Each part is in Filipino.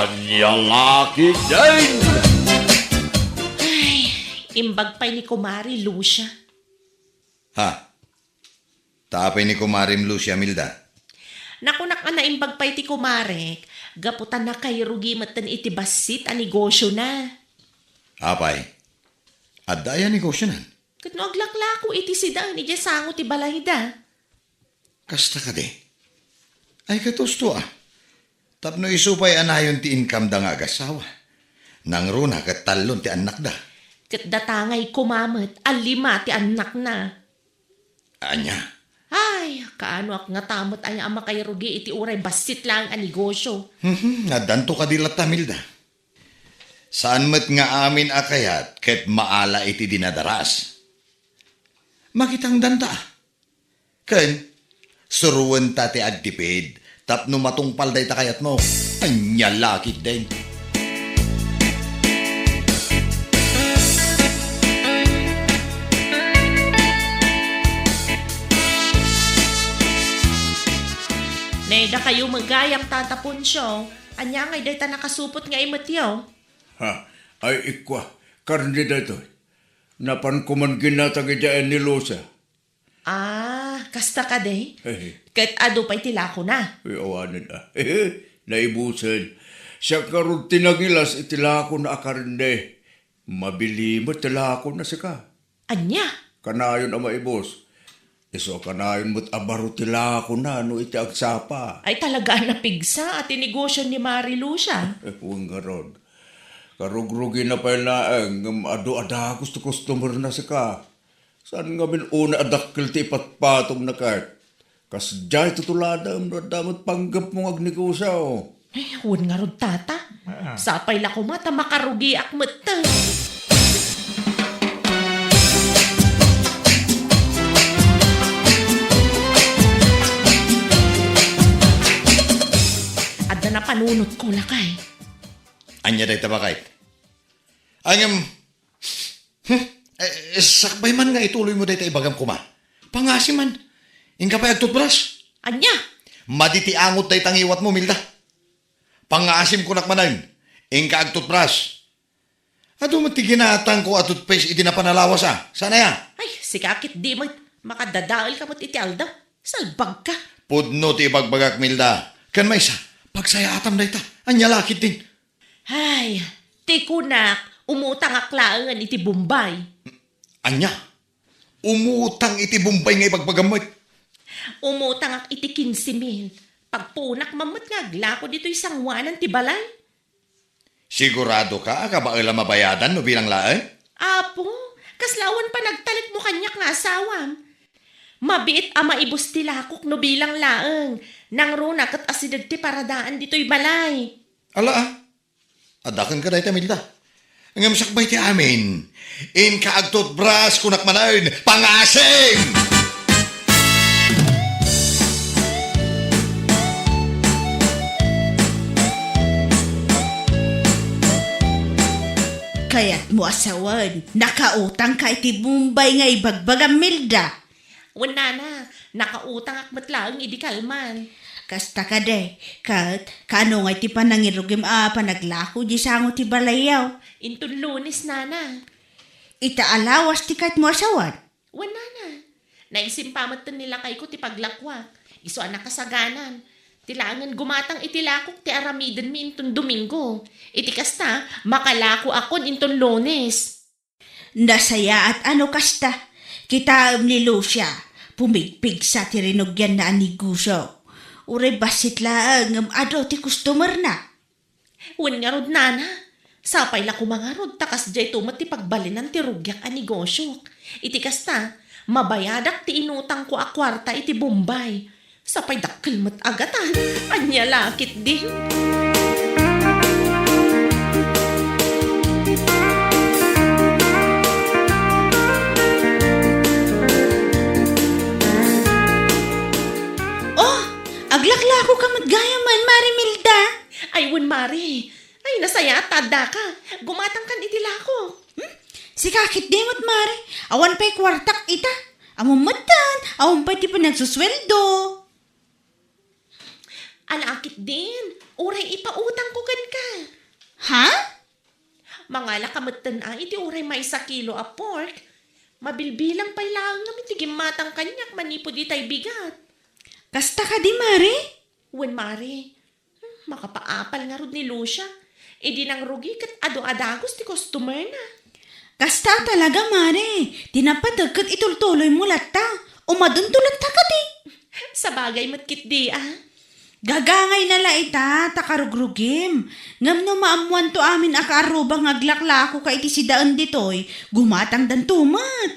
Anyang laki din! Ay, imbag pa'y ni Kumari Lucia. Ha? Tapay ni Kumarim Lucia Milda. Nakunak ka na imbag pa'y ti Kumarek, gaputan na kay rugi matan iti basit a negosyo na. Apay. At daya negosyo nan. Kat no aglaklako iti sidaan iti sango ti balayda. Kasta ka de. Ay katusto ah. Tapno isupay anayon ti income da nga agasawa. Nang runa kat talon ti anak da. Kat datangay kumamat, alima ti anak na. Anya. Ay, kaano ak nga tamot ay ama kay rugi iti uray basit lang a negosyo. Nadanto ka dilat Milda. Saan met nga amin akayat ket maala iti dinadaras. Makitang danta. Ken, suruan ta ti agtipid. Tapno matungpal day takayat mo. Anya lakit din. Neda kayo magayam tatapon siyo. Anya ngay day ta nakasupot nga imatyaw. Ha, ay ikwa, karni dito. Napan ko man ginatag idaan ni Lucia. Ah, kasta ka day? Hehe, Kat ado pa'y tilako na. ay awanin ah. Naibusan. Siya karon tinagilas itilako na akarne. Mabili mo tilako na sika. Anya? Kanayon ang maibos. Iso kanayon mo't abaro tilako na no iti agsapa. Ay talaga na pigsa at inegosyo ni Marilu siya. Huwag nga ron. Karugrugi na pa yung ado-ada gusto customer na sika. Saan nga min una adakil ti ipatpatong na kart? Kas jay tutulada ang damot panggap mong agnegosyo. Ay, huwag nga ron tata. Sapay la kumata makarugi akmata. Adda na panunot ko lakay. Anya day tabakay. Angam, sakbay man nga ituloy mo day ta ibagam kuma. Pangasi man. Ingka pa agtutbras. Anya? Maditi angot day tangiwat mo, Milda. Pangasim ko nakmanan. Ingka agtutbras. Ado matiginatang ko atut pes iti napanalawas ah. Sana ya? Ay, sikakit di makadadaal ka mo't iti alda. Salbag ka. Pudno ti ibagbagak, Milda. Kan may isa, pagsaya atam day ta. Anya lakit din. Ay, tikunak, umutang aklaangan iti Bombay. Anya? Umutang iti Bombay nga ibagbagamot. Umutang ak iti 15,000. Pagpunak mamot nga aglako dito isang wanan ti balay. Sigurado ka, kabaala mabayadan no bilang laan? Apo, kaslawan pa nagtalit mo kanyak nga asawam. Mabiit ama ibus ti lakok no bilang laeng. Nang runa kat asidag ti paradaan dito'y balay. Ala ah. Adakan ka dahi Milda. Ngam sakbay ti amin. In kaagtot bras kunak manayon. Pangasing! Kaya't mo asawan, nakautang ka iti Bombay nga ibagbagam Milda. Wala na, nakautang akmat laeng idi kalman. Kasta ka de, kat kano nga iti panangirugim panaglako di sango ti balayaw. Intun Lunes nana. Itaalawas ti kat mo asawan. Wala na. Naisimpamat nila kay ko ti paglakwak. Iso anak kasaganan. Tilangan gumatang itilakok ti aramiden mi intun Domingo. Iti kasta, makalako akon intun Lunes. Nasaya at ano kasta, kita ni Lucia, pumigpig sa tirinogyan na aniguso. Ure basit lang, ado ti customer na. Wen nga rod nana. Sapay la ko mga rod, takas jay tumat ti pagbalinan ti rugyak a negosyo. Iti kasta, mabayadak ti inutang ko a kwarta iti Bombay. Sapay dakkel mat agatan, anya lakit din. Oh, aglaklako ka maggayaman, Marimilda. Ay, wen mari. Ay, nasaya at tada ka. Gumatang kan itilako. Si kakit demot, Mari. Awan pa'y kwartak ita. Amumatan, awan pa'y ti pinagsusweldo. Alakit din. Uray ipautang ko kan ka. Ha? Mga lakamatan iti uray may 1 kilo a pork. Mabilbilang pa'y lang namin tigim matang kanyak manipod itay bigat. Kasta ka di, Mare? Wen mare, makapaapal nga rod ni Lucia. E di nang rugi kat ado-adagos ti customer na. Kasta talaga, Mare. Dinapadagkat itultuloy mo lata. Umaduntulat ta ka di. Sa bagay matkit di Gagangay na la ita, takarugrugim. Ngam no maamuan to amin akaarubang aglaklako ka iti sidaan ditoy, gumatang dan tumat.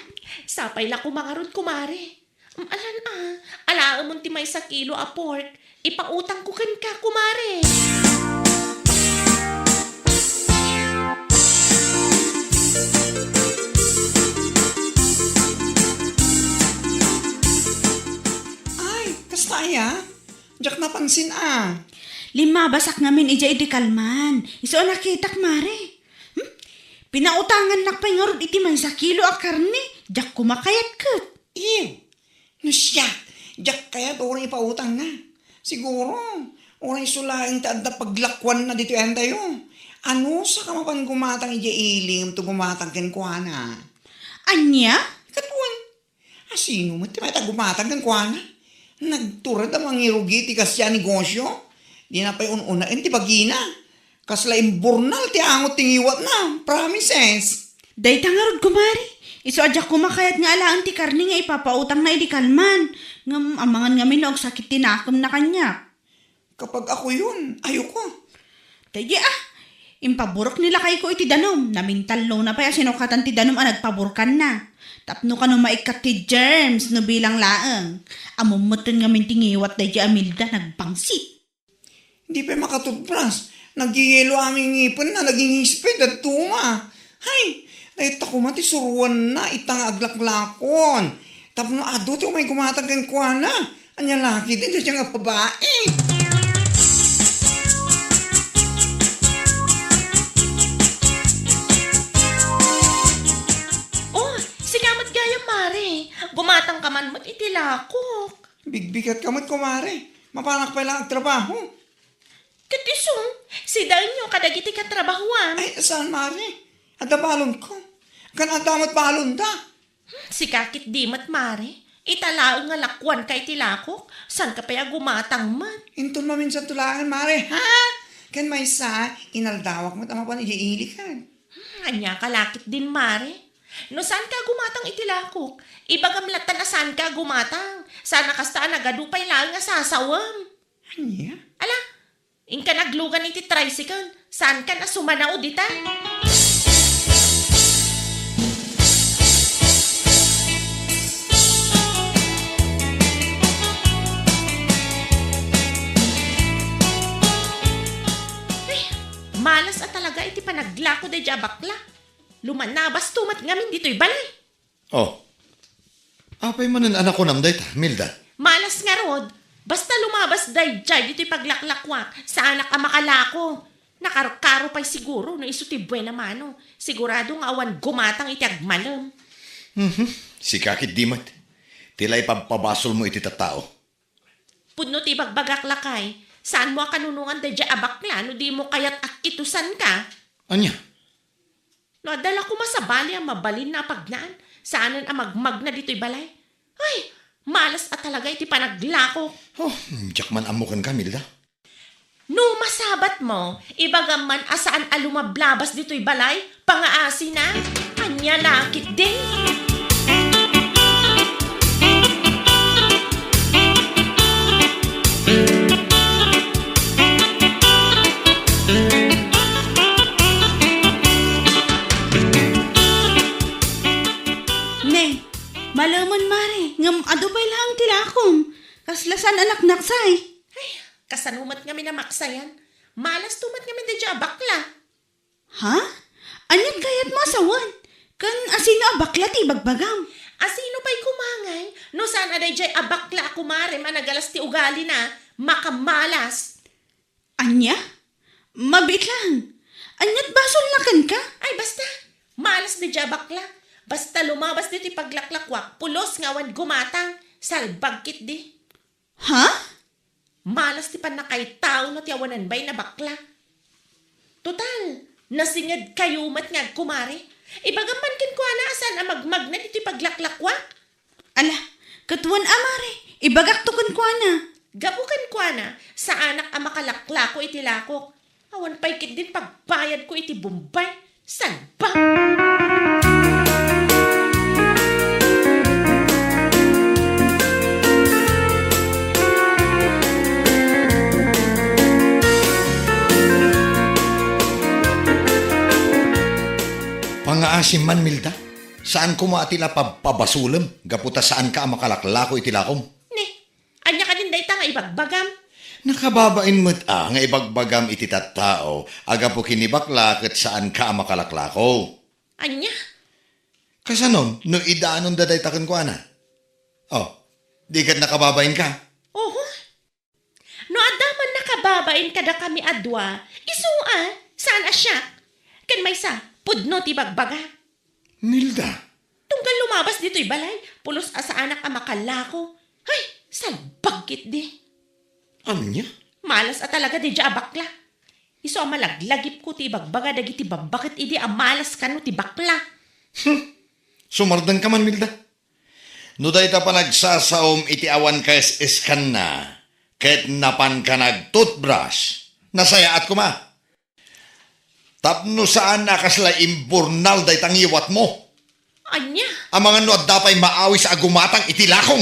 Sapay la kumangarod kumare. Alaan mo ti may 1 kilo a pork. Ipautang ko kan ka kumare. Ay, kastaya. Diyak napansin 5 basak ngamin ija iti kalman. Iso nakitak, Mare. Pinautangan nakpay nga rod iti may 1 kilo a karne. Jak kumakayat kat. Ew! No siya, diyak kaya oray ipautang na. Siguro, oray sulaing taadda paglakwan na dito yan tayo. Ano sa kamapan gumatang ija ilim to gumatang kenkwana? Anya? Katuan, asino mo ti may gumatang kenkwana? Nagturad ang mga irugi ti kasya negosyo. Di na pa'y ununain ti bagina. Kasla imburnal ti angot tingiwat na. Promises. Day tangarod kumari. Iso adyak kumakayat nga alaan ti karni nga ipapautang na iti kalman. Ngam amangan ngamin og sakit tinakam na kanya. Kapag ako yun, ayoko. Daya impaburok nila kay ko iti danom. Namintalo na pa sinukatan ti danom nagpaburkan na. Tapno ka no maikat ti germs no bilang laang. Amumutin nga mintingiwat day di Amilda nagpangsit. Hindi pa makatutbras. Nagyelo aming ngipon na naging hisped at tuma. Hay, dahil ako mati suruan na itang aglaklakon. Tapno ado ti may gumatag kang kuwana. Anya laki din siya nga babae. Sigamat gaya mare. Gumatang ka man mo't itilakok. Bigbigat kamot kumare. Mapanak pa lang ang trabaho. Katisong, si dahil nyo kadagiti katrabahuan. Ay, saan mare? Ada balon ko. Kan adamat balon da. Si kakit di mat mare. Italaang nga lakwan kay tilakok. San ka paya gumatang man? Intun mamin sa tulangan mare. Ha? Kan may sa inaldawak mo tama pa ni iilikan. Anya kalakit din mare. No saan ka gumatang itilakok? Ibagamlatan na saan ka gumatang. Sana kastaan nagadupay lang nga sasawam. Anya? Ala, inka naglugan iti tricycle. Saan ka na sumanao dita? Ay, malas at talaga iti panaglako de jabakla. Lumanabas tumat ngamin dito'y balay. Oh. Apay manan anak ko namday ta, Milda. Malas nga rod. Basta lumabas day jay dito'y paglaklakwak. Sa anak ka makalako. Nakarkaro pa'y siguro no iso ti buena mano. Sigurado nga awan gumatang iti agmalam. Si kakit dimat. Tila'y pagpabasol mo iti tatao. Pudno ti bagbagak lakay. Saan mo kanunungan day jay abakla no di mo kayat akitusan ka? Anya? No adala ko masabali ang mabalin na pagnaan. Saanan ang magmag na dito'y balay? Ay, malas at talaga iti panaglako. Oh, jakman amukan ka, Milda. No masabat mo, ibagaman asaan alumablabas dito'y balay, pangaasi na, anya lakit din. Ne, malaman mare, ngam adubay lang tilakom. Kaslasan anak naksay. Ay, kasanumat nga minamaksayan. Malas tumat nga minadya bakla. Ha? Anyat kayat mo asawan? Kan asino abakla ti bagbagam? Asino pa'y kumangay? No saan aday jay abakla kumare managalas ti ugali na, makamalas. Anya? Mabit lang. Anyat basol na kan ka? Ay basta, malas na dya bakla. Basta lumabas dito paglaklakwak, pulos nga wan gumatang, salbagkit di. Ha? Malas ti panakay tao na tiyawanan bay na bakla. Total, nasingad kayo mat nga kumare. Ibagaman kin ko na asan amagmag na iti paglaklakwak. Ala, katuan amare, ibagak to kun kwa na. Gabukan ko na sa anak ang makalaklako iti lakok. Awan pa'y kit din pagbayad ko iti Bombay. San ba? Pangaasim man, Milda. Saan ko maatila pabasulam? Gaputa saan ka ang makalaklako itilakom? Ne, anya ka din dayta nga ibagbagam. Nakababain mo't nga ibagbagam iti tattao, aga po kinibakla ket saan ka ang makalaklako. Anya? Kasanon, no idaanon daday taken ko ana? Oh, di kat nakababain ka? Oho. No adaman nakababain kada kami adwa, isua, saan asya? Kan may sa, pudno ti bagbaga. Milda, Tunggal lumabas dito'y balay, pulos asa anak ang makalako. Ay, salbagkit di. anya? Malas at talaga di dya bakla. Iso ang malaglagip ko ti bagbaga dagiti babakit idi ang malas kano ti bakla. Sumardan ka man, Milda. No day ta pa nagsasaom iti awan ka iskan na, ket napan ka nag-toothbrush, nasayaat ko ma. Tapno saan nakasla imburnal day tangiwat mo. Anya? Ang mga nuad dapay maawi sa agumatang itilakong.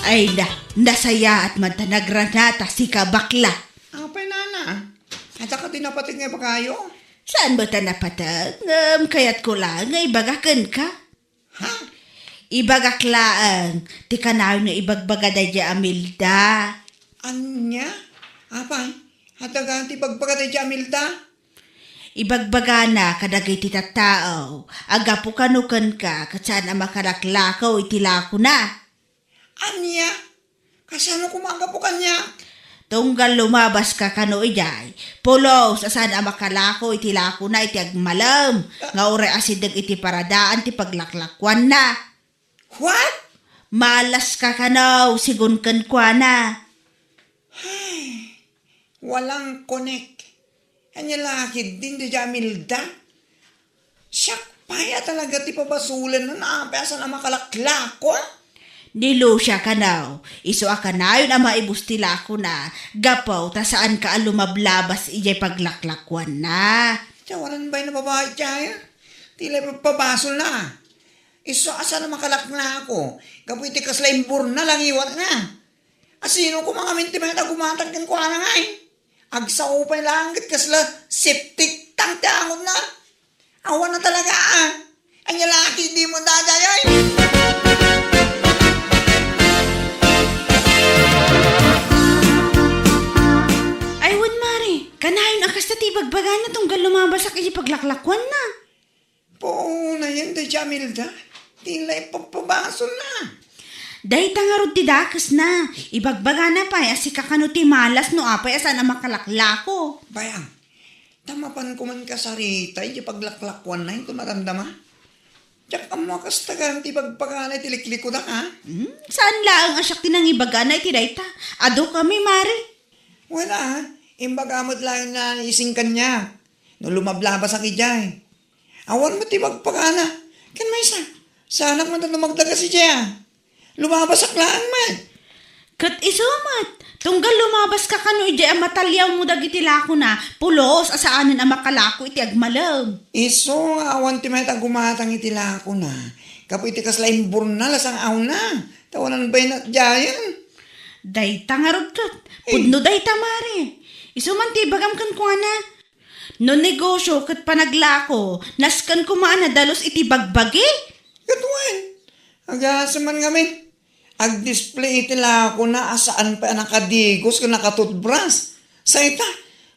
Ay na, nasaya at mantanagranata si kabakla. Apay nana. At saka dinapatig nga ba kayo? Saan ba ta napatag? Kaya't ko lang nga ibagakan ka. Ha? Ibagaklaan, ti kanaw na ibagbaga da dya Amilda. Anya? Apay? Hatagan ti pagpagati Jamilda? Ibagbaga na kadagay ti tattao, aga po kanukan ka, katsaan ang makalaklakaw itilako na. Anya? Kasano kumaga po kanya? Tunggal lumabas ka kano ijay, pulos asan ang makalako itilako na iti agmalam, nga ure asidag iti paradaan ti paglaklakwan na. What? Malas ka kanaw, sigun kan kwa na. Walang connect. Anya lakid din di Jamilda? Siyak paya talaga ti pabasulan na naapasan ang makalaklako. Nilo siya kanaw, iso akanayon ang maibustila ko na, gapaw ta saan ka lumablabas ijay paglaklakwan na. Tiyawaran ba'y na babae tiya? Tila pabasol na. Iso asa na makalaklako. Kapoy ti kasla imbur na lang iwan na. Asino ko mga minti may nagumatang kan kuha na nga eh. Agsaw pa langit kasla septic tank tiangon na. Awan na talaga ah. Anya laki di mo dadayoy. Ay, wan mare, kanayon akas na tibagbaga na tunggal lumabas ak ijay paglaklakwan na. Po na yan di Jamilda. Tila ipapabasol na. Day tangarod ti dakas na, ibagbaga na pa, asi kakano ti malas no apay asan ang makalaklako. Bayang, tamapan ko man kasarita, hindi paglaklakwan na yung maramdama. Diyak ang mga kastagan, ti pagpagana, tilikliko na ka. Saan laang asyak tinang ibaga na iti dayta? Ado kami mare. Wala, imbagamot lang na ising kanya. No lumablabas ang ijay. Awan mo ti pagpagana. Kan may sana mo na lumagdaga si Jaya. Lumabas ang laang man. Kat isumat, tunggal lumabas ka kano ijay ang matalyaw mo dagiti lako na, pulos asaanan ang makalako iti agmalam. Iso, awan ti may gumatang itila ko na. Kapoy ti kaslain burnal asang aw na. Tawanan ba'y na Jayan? Day tangarod kat, pudno day tamare. Isuman ti bagam kan ko na. No negosyo kat panaglako, naskan kumaan na dalos iti bagbagi. Katuan. Agasa man ngamin. Ag-display itila ko na asaan pa nakadigos ka nakatutbras. Sa ita,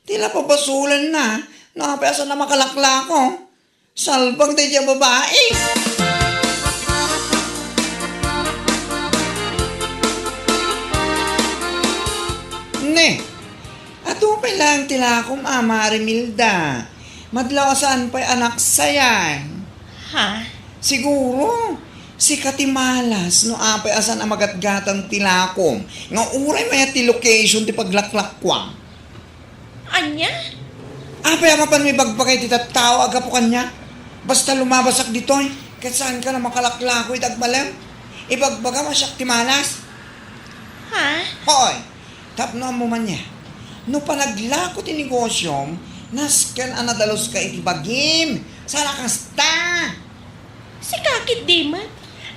tila papasulan na. Nakapasa na makalakla ko. Salbang di dyan babae. Ne, ato pa lang tila ko Mama Remilda. Madlaw saan pa'y anak sayan? Ha? Siguro, si Katimalas no apay asan ang magatgatang tilakom. Nga uray may ti location ti paglaklakwang. Anya? Apay amapan may bagbagay ti tattao aga po kanya. Basta lumabasak ditoy, kahit saan ka na makalaklakoy dagbalem. Ibagbaga masyak ti malas. Ha? Hoy, tapno mo man niya. No panaglako ti negosyom, nasken anadalos ka iti bagim. Sana kasta. Si kakit di man.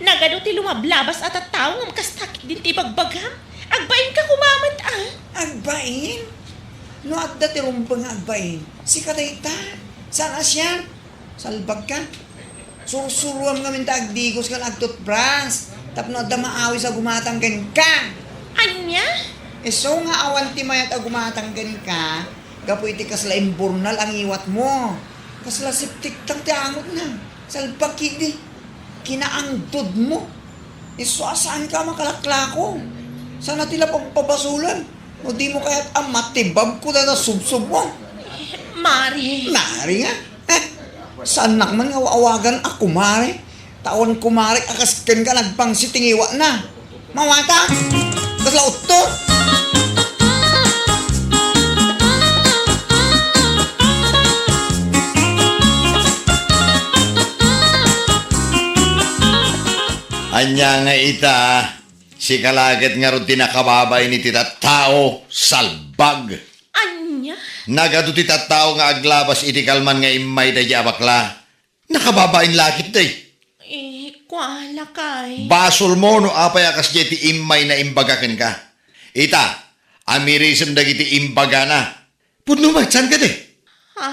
Nagano ti lumablabas at at tao ng kastakit din ti bagbagam. Agbain ka kumamad ah. Agbain? No adda ti rumpang agbain. Si Kadayta. Saan asyan? Salbag ka. Surusuruam nga minta agdigos ka nagtot bras. Tapno adda maawi sa gumatanggan ka. Anya? So nga awan ti mayat agumatanggan ka, gapo iti kasla imburnal ang iwat mo. Kasla siptik tang ti angot na. Salbag kidi. Kinaangdod mo. Asaan ka makalaklako? Sana tila pagpabasulan. O di mo kaya't amatibab ko na subsub mo. Mari. Mari nga. Saan nakman nga awagan ako, Mari? Taon ko, Mari, akasken ka nagpangsitingiwa na. Mawata! Kasla utto! Anya nga ita, si kalaget nga ron tinakababay ni tita tao, salbag. Anya? Nagado tita tao nga aglabas iti kalman nga imay da bakla. Nakababain lakit day. Kuala kay. Basol mo no apay akas ti imay na imbagakin ka. Ita, amirisem dagiti imbaga na. Pudno magsan ka de. Ha?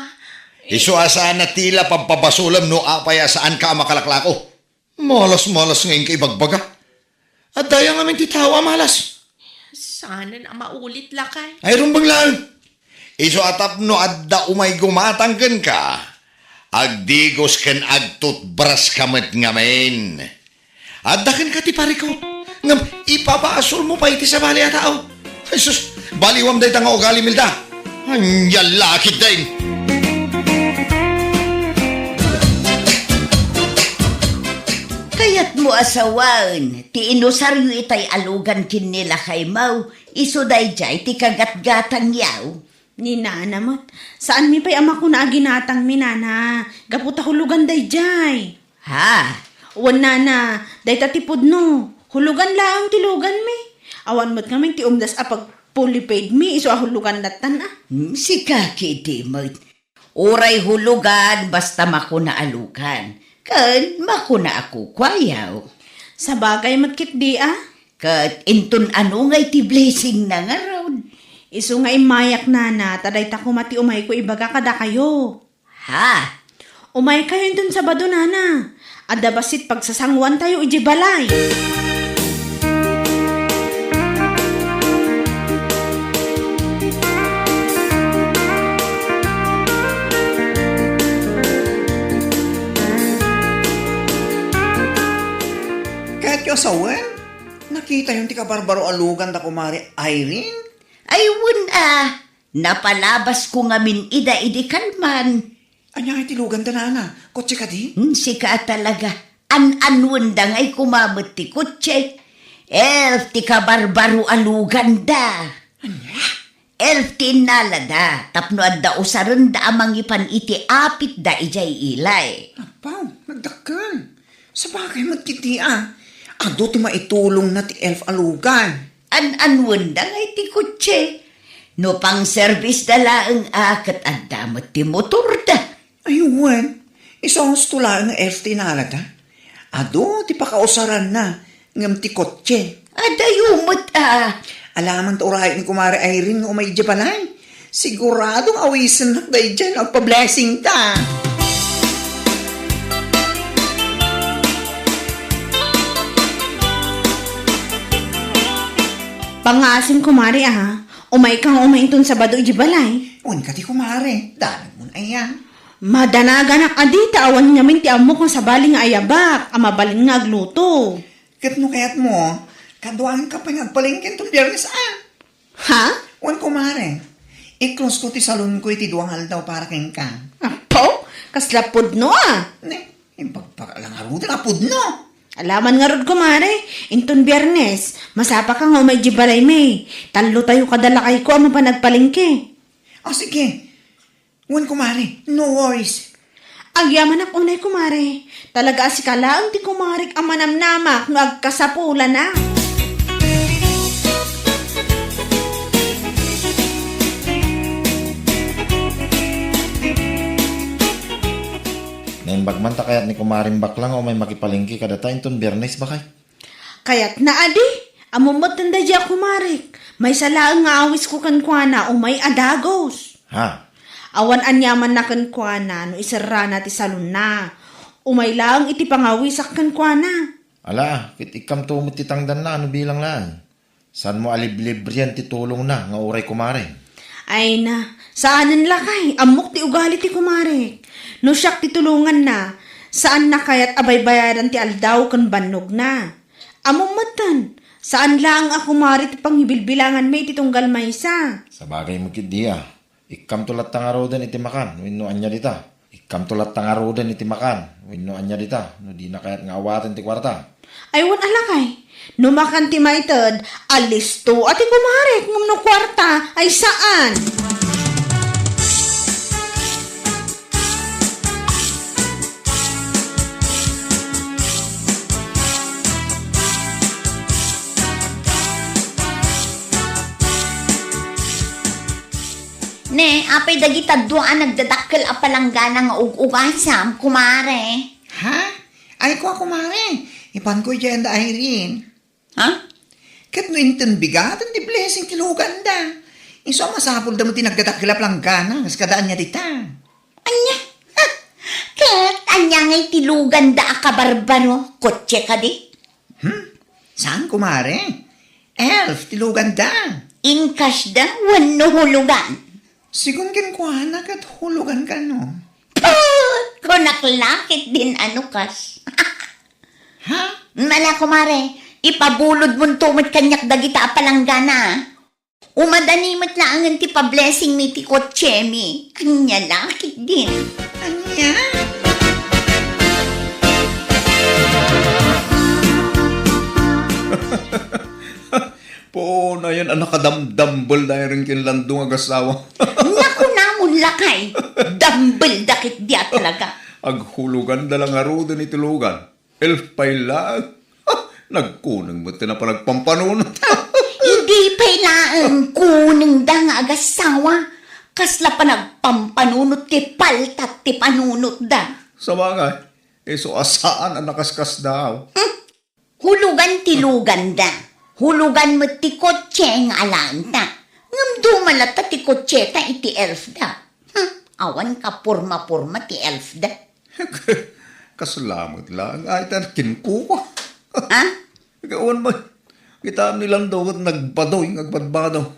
Iso asaan na tila pampabasulam no apay asaan ka makalaklako. Malas-malas ngayon kay bagbaga. At daya nga ti tawa malas. Sana na maulit lakay. Ay rumbang lang. Iso atap no adda umay gumatanggan ka. Agdigos ken agtutbras kamet ngamen. Adda ken ka ti pariko. Ngam ipapasol mo pa iti sa bali a tao. Jesus, baliwam day tanga ugali milda. Anyal lakit din. Kayat mo asawan, ti inusaryo itay alugan kin nila kay Mau, iso day jay ti kagat-gatang yaw. Ni nana mo, saan mi pa'y ama ko na aginatang mi nana? Gaputa hulugan day jay. Ha? Wan nana, day tatipod no. Hulugan lang tilugan mi. Awan mo't kami ti umdas apag fully paid mi, iso ahulugan datan ah. Si kaki di mo. Uray hulugan, basta makuna alugan. Kan, makuna ako kwayaw. Sa bagay matkit di ah. Kat, intun ano ngay ti blessing na nga raw. Iso nga imayak nana, taday ta ko mati umay ko ibaga kada kayo. Ha? Umay kayo dun sa bado nana. Adda basit pagsasangwan tayo ijibalay. Kahit yung asawan, nakita yung tika barbaro alugan da kumari Irene. Ay, napalabas ko nga min ida idi kalman. Anya ay tilugan da nana, kotse ka di? Sika talaga, an-anwan da ngay kumamot ti kutse. Elf ti kabarbaro alugan da. Elf ti nalada, tapno adda usaran da amang ipan iti apit da ijay ilay. Apaw, nagdakkan. Sa bagay magkiti ah. Ado ti maitulong na ti elf alugan. An-anwan da ngay ti kutse. No pang service da laeng akat adda mo ti motor da. Ayun, isang tula ng elf ti nalada. Ado ti pakausaran na, ngam ti kotse. Adayumot Alamang taurahin ni Kumari Irene nga umay balay. Siguradong awisan na tayo dyan ang pa-blessing ta. Pangasim kumari ah. Umay kang umaintun sa bado ijibalay. Uwan ka ti Kumari, dalag mo na ayan. Madanaga na kadita awan namin ti amo kung sabali nga ayabak. Amabalin nga agluto. Kat no kayat mo, kaduan ka pa nga palengkin itong biyernes ah. Ha? Uwan Kumari, I-close ko ti salon ko iti duwang aldaw para keng kang. Apo, kasla pudno Ne, yung pagpakalang arudan na pudno. Alaman nga rod kumare, inton biyernes, masapa ka nga may jibalay may. Talo tayo kadalakay ko, ama pa nagpalingke. Sige. Wan kumare, no worries. Agyaman ak unay kumare. Talaga si kalaang ti kumarik ang manamnamak no agkasapula na. Naimbagman ta kayat ni kumaring baklang o may makipalingki kada tayo ton biyernes ba kay? Kaya't na adi, amumot na dadya kumarik. May salaang nga awis ko kankwana o may adagos. Ha? Awan anyaman na kankwana no isara na ti salon na. Umay lang iti pangawisak kankwana. Ala, kit ikam tumot titangdan na ano bilang laan. San mo aliblibriyan ti tulong na nga uray kumare? Ay na, saanan lakay, amok ti ugali ti kumarik. No siyak ti tulungan na, saan na kaya't abay bayaran ti aldaw kan bannog na. Amumatan, saan lang ako mari ti panghibilbilangan may ti tunggal maysa. Sa bagay mo kit diya. Ikam tulat tangarodan iti makan, wenno anya dita. Ikam tulat tangarodan iti makan, wenno anya dita. No di na kayat nga awatan ti kwarta. Aywan alakay, numakan ti maited, alis to ati kumarik ngum no kwarta ay saan? Ne, apay dagi tadduan nagdadakkel a palanggana nga ug-ugasam, kumare. Ha? Ay ko kumare. Ipan ko dyan da Irene. Ha? Kat no inton bigatan ti blessing ti lugan da. Iso masapol da mo tinagdadakilap lang gana. Kas kadaan niya dita. Anya? Ha? Ket anya ngay tilugan da ka barbaro. Kotse ka di? Saan kumare? Elf, ti lugan da. Inkas da, wano hulugan. Sigun kin ko anak at hulugan ka no. Put! Kunaklakit din ano kas. Ha? Mala kumare, ipabulod mo tumot kanyak dagita palanggana. Umadanimot lang ang ti pa-blessing mi ti kotse mi. Kanya lakit din. Anya? Po na yan, anak kadamdambal na rin kinlandong agasawa. Naku namon lakay. Dambal dakit diya talaga. Aghulugan dalang arudan itulugan. Elf pa'y lang. Nagkunang mo na pa nagpampanunot. Hindi pa'y laang kuning da nga agasawa. Kasla pa nagpampanunot ti paltat ti panunot da. Sa bagay, so asaan ang nakaskas daw? Hulugan ti lugan da. Hulugan mo ti kotse nga alanta. Ngam dumalata ti kotse ta iti elf da. Awan ka purma-purma ti elf da. Kasalamat lang. Ay, kinko ko. Ha? Ikawan mo. Kita nilang daw at nagbadoy, nagbadbado.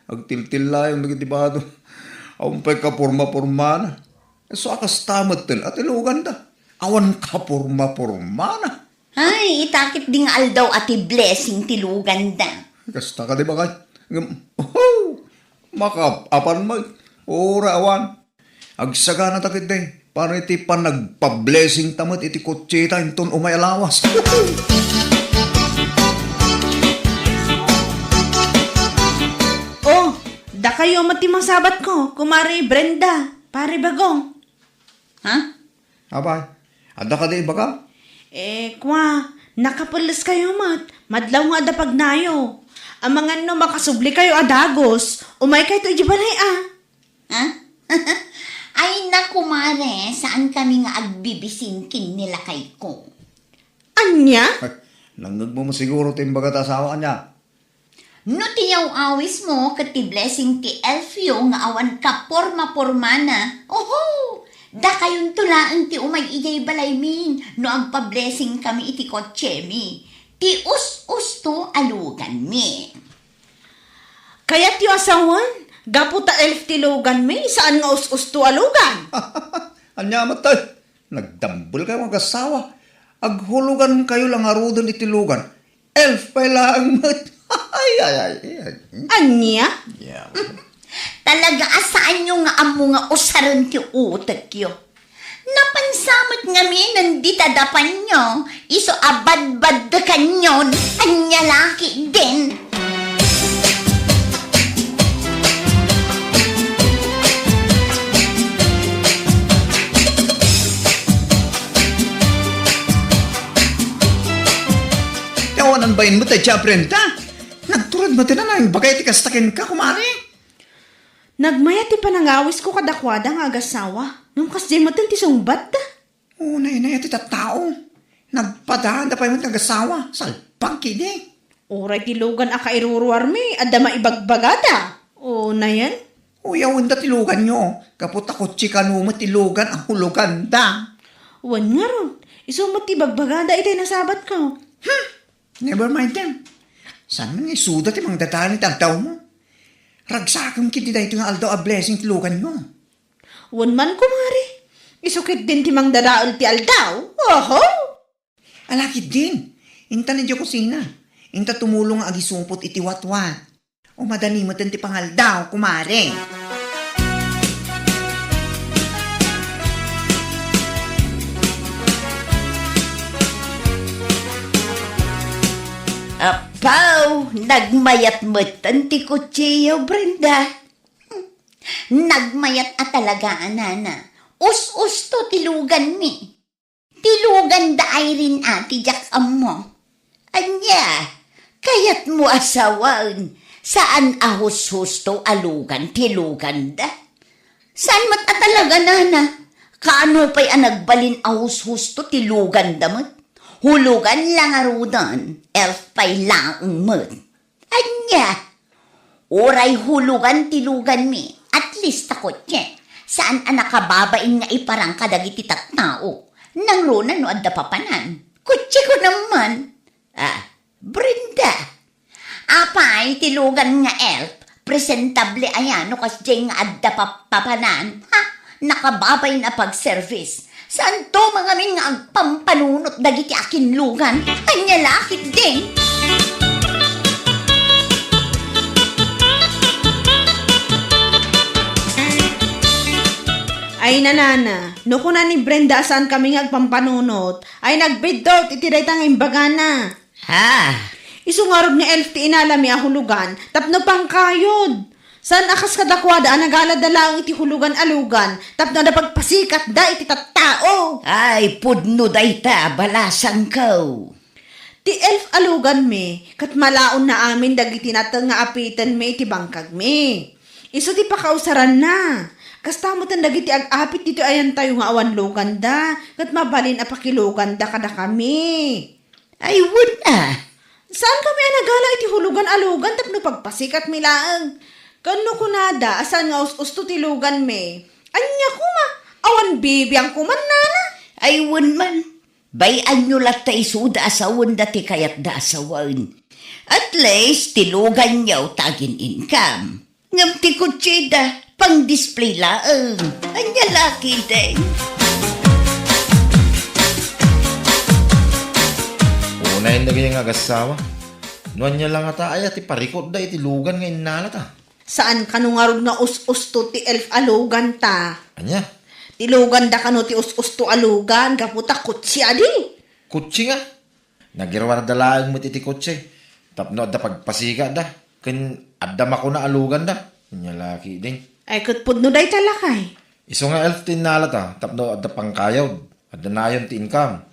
Agtiltil lang yung nagitibado. Awan pa'y kapurma-purma na. So akas tamat til at ilugan da. Awan kapurma-purma na. Ay, itakit ding aldaw ati blessing ti lugan da. Kasta ka di ba kay? Oh, makapapan mo. Ora awan. Agsaga na takit din. Para iti pa nagpa-blessing tamat iti kutsita inton umay alawas. Oh, da kayo mati masabat ko, kumari Brenda, pare bagong. Ha? Abay, ada ka di ba ka? Kwa, nakapulis kayo madlaw nga da pagnayo. Ang mga no makasubli kayo adagos, umay kayo to ijibalay Ha? Ay naku mare, saan kami nga agbibisingkin nila kay ko? Anya? Langag mo siguro timbaga asawa niya. No tiyaw awis mo, kati blessing ti Elfio nga awan ka porma-porma na. Oho! Da kayon tulaan ti umay ijay balay min, no agpa-blessing kami iti kotse mi. Ti us-us to alugan mi. Kaya't yung asawan, gaputa elf tilugan may, saan nga us-us to alugan? Anya matay. Nagdambol kayo mga asawa. Aghulugan kayo lang arudan itilugan. Elf pa lang mat. Ay. Anya? Yeah. Talaga asaan nyo nga amo nga usaran ti utak yo. Napansamot nga mi nandita dapan nyo, iso abad-bad da kanyon, anya laki din. Tawanan ba yun mo tayo, Brenda? Nagturad mo tinanang bagay ti kastakin ka, kumari. Nagmaya ti panangawis ko kadakwada nga agasawa. Nung kasdi mo ti sungbat da. Oo, na ti tao. Nagpadahan da pa yung nag-asawa. Salpang kidi. Oray ti lugan aka iruruar mi, adda maibagbagada. O na yan? Uyawan da tilugan nyo. Kapot ako chikanumat tilugan ang hulugan da. Wan nga ron. Isumat ti bagbagada itay nasabat ko. Never mind them. Saan man nga isuda ti mga datahan ni tagtaw mo? Ragsakam kiti da ito nga aldaw a blessing tilugan nyo. Wan man kumari. Isukit din ti mang dadaol ti aldaw. Oho! Alakit din. Inta na diyo kusina. Inta tumulong ang agisumpot iti watwat. O madali mo ti pangaldaw, kumare. Apaw, nagmayat-matan ti kutsiyo, Brenda. Nagmayat at talaga, anana. Us-us to tilugan mi. Tilugan da ay rin ati jak mo. Anya, kayat mo asawan. Saan ahus-hus to alugan, tilugan da? Saan mat at talaga, nana? Kaano pa'y anagbalin ahus-hus to tilugan da mat? Hulugan lang arudan, elf pa'y laang mat. Anya, oray hulugan tilugan mi, at least ako tiyan. Saan ang nakababain nga iparang kadagiti tattao? Nang runa no adda papanan. Kutsi ko naman. Brenda. Apay tilugan nga elf, presentable ayano kasjay nga adda papanan. Nakababay na pag-service. Saan to mga min nga agpampanunot dagiti akin lugan? Anya lakit din. Ay nanana, no kuna ni Brenda saan kami nga agpampanunot, ay nagbidot itiray tang imbagana. Isungarod nga elf ti inalami a hulugan, tapno pang kayod. Saan akas kadakwada ang nagaladala ang iti hulugan alugan, tapno na pagpasikat da iti tattao. Ay, pudno dayta, balasang ko. Ti elf alugan mi, kat malaon na amin dagiti natang nga apitan mi iti bangkag mi. Iso ti pakausaran na. Kastamutan dagiti ag-apit dito ayan tayo nga awan lugan da, kat mabalin a pakilugan da kada kami. Ay, wala. Saan kami anagala iti hulugan alugan tapno pagpasikat mi laang? Kano kunada, asan nga us-usto tilugan mi? Anya kuma, awan bibiyang kuman nana. Ay, wun man. Bayan nyo lat tayo suda asawan dati kayat da asawan. At least, tilugan nyo tagin income. Ngam ti kutsida, pang display laang. Anya laki din. Unahin na ganyan nga agasawa. Nuan niya lang ata ay ati parikot da iti lugan nga inalata. Saan kanungarod nga us-usto ti elf alugan ta? Anya? Tilugan da kano ti us-usto alugan, kaputa kutsi adi. Kutsi nga. Nagirwa na dalaang mo iti kutsi. Tapno da pagpasika da. Ken adda mako na alugan da. Nya laki din. Ay kutpud no day talakay. Iso nga elf tinalata. Tapno adda pangkayod. Adda nayon ti income.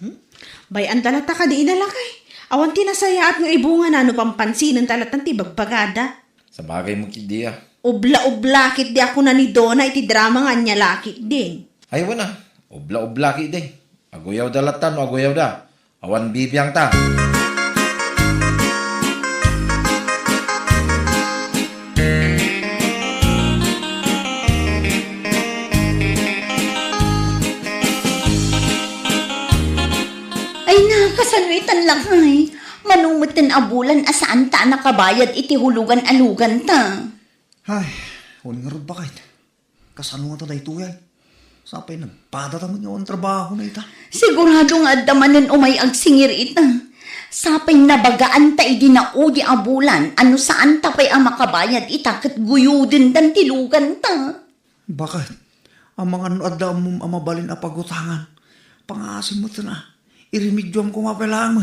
Bayan talata ka di inalakay. Awan tinasaya at nga ibunga na no pampansinan talatan ti bagbagada. Sa bagay mo kidi ah. Ubla-ublakit di ako na ni Donna iti drama nga niya lakit din. Ay wala. Ubla-ubla ki din. Aguyaw da latan o aguyaw da. Awan bibiyang ta. Ay, nakasalwitan lang ay. Manungutin abulan asaan ta nakabayad iti hulugan alugan ta. Ay, huling nga rin ba kahit? Kasano nga ito na ito yan? Sapay nagpadata mo niyo ang trabaho na ita. Sigurado nga adamanan umay agsingir ita. Sapay nabagaan ta idinaudi a bulan, ano saan ta pa'y ang makabayad itakat guyudin dan tilugan ta. Bakit? Ang mga adda mo amabalin a pagutangan. Pangasim mo ito na. Irimidyoam ko mapalang mo.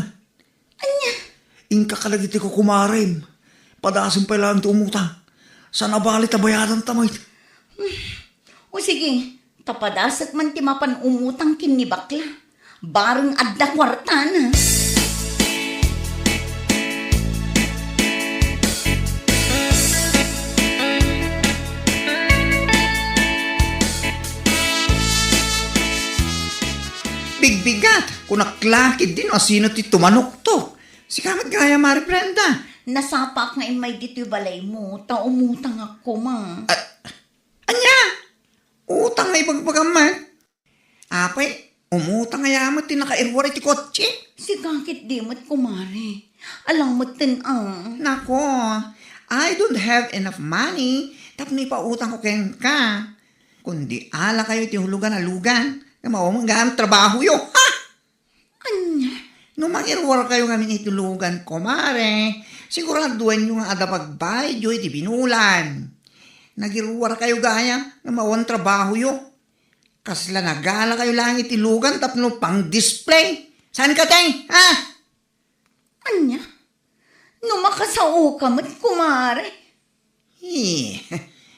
Anya? Ingka kalagiti ko kumarim. Padasim pa lang ito umutang. Sana balit a bayadan tamay. O sige, tapadasat man ti mapan umutang kin ni bakla. Bareng adda kwarta na. Bigbigat. Kung naklakid din o sino ti tumanok to. Si kamat gaya Mari Brenda. Nasapak nga imay dito yung balay mo, ta umutang ako ma. Anya? Utang nga ipagpagaman. Apay, umutang nga yamat ti nakairwari ti kotse. Si kakit di mo't kumari. Alang mo't Nako, I don't have enough money. Tapno ipautang ko ken ka. Kundi ala kayo ti hulugan-alugan. Nga mawamang trabaho yo. Ha? Anya? Nung mag-irwar kayo ngamin itulugan ko, mare, siguraduan nyo nga ada pagbay, joy, di binulan. Nag-irwar kayo gaya, nga mawang trabaho yo. Kasla nagala kayo lang itilugan, tapno pang display. Saan ka, tay? Ha? Anya? Numakasao ka mo't kumari.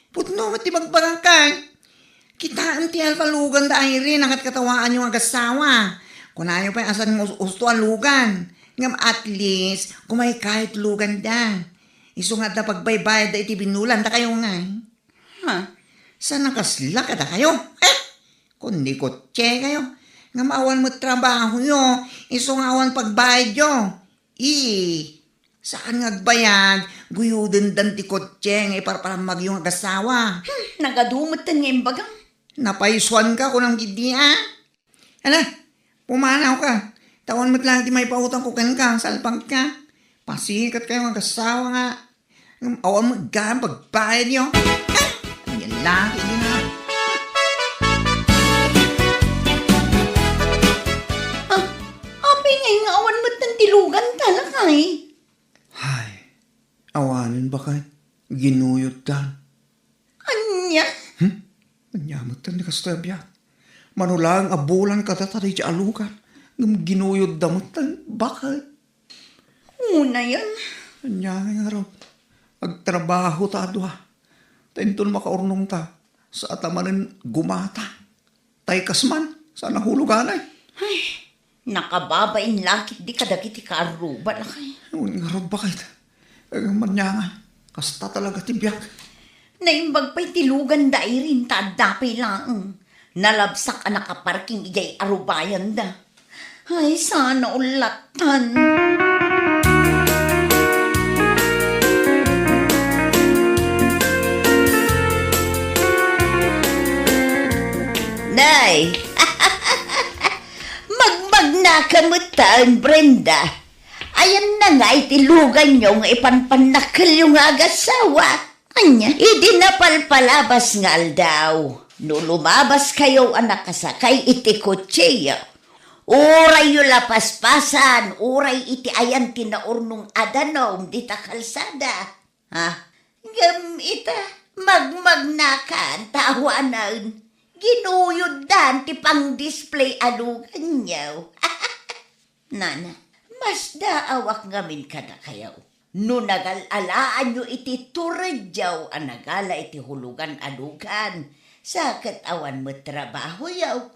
Putno, mati magbarangkay. Kitaan ti alpalugan da ay rin, nakat katawaan yung agasawa. Kung ayaw pa yung asan mo usto ang lugan. Ngam at least, kung may kahit lugan da. Iso nga da pagbaybayad da iti binulan da kayo nga. Ha? Saan nakasla ka da kayo? Kundi kotse kayo. Nga maawan mo trabaho yo. Iso nga awan pagbayad yo. Saan nga agbayad? Guyudin dan ti kotse nga iparparamag yung agasawa. Nagadumot nga imbagang. Napaisuan ka kung ang gidi ha? Ala, pumanaw ka. Tawan mo't lang di may pautang ko ka, salpang ka. Pasikat kayo ang kasawa nga. Awan mo gaan pagbayad nyo. Yan lang, hindi na. Apay ngayon nga awan mo't ng tilugan talakay. Hay, awanin ba kay? Ginuyot dan. Anya? Anyamot tan ni kastabya. Manulang abulan ka tatari di alukan. Ngam ginuyod damot tan. Bakit? Una yan. Anyangay nga raw. Agtrabaho ta adwa. Tainton makaurnong ta. Sa atamanin gumata. Tay kasman. Sa nahuluganay. Nakababain lakit di kadagiti kaaruba lakay. Nga raw bakit? Manyangan. Kasta talaga tibyak. Naimbag pa'y tilugan da rin tadapay lang. Nalabsak ang nakaparking ijay arubayan da. Ay, sana ulatan. Nay! Magmag na kamutan, Brenda. Ayan na nga itilugan nyo nga ipanpanakal yung agasawa. Anya, idi napalpalabas nga aldaw. No lumabas kayo anak kasakay iti kotseya. Uray yu lapaspasan, uray iti ayan tinaurnong adanom dita kalsada. Ha? Gam ita, magmagnakan, tawanan. Ginuyod dan ti pang display alugan nyaw. Nana, mas daawak ngamin ka na kayaw. No nagalalaan nyo iti turadyaw ang nagala iti hulugan alugan. Sa katawan mo trabaho yaw.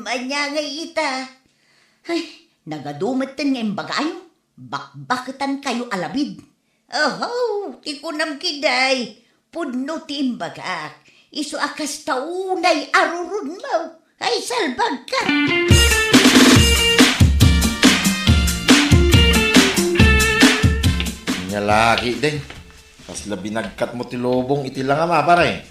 Anya nga ita. Ay, nagadumatan nga imbagayo. Bakbakitan kayo alabid. Oh, ti kunam kiday. Pudno ti imbagak. Iso akas taunay arurun mo. Ay, salbag ka. Lagi din. Kas labi nagkat mo ti lobong iti lang ama pare.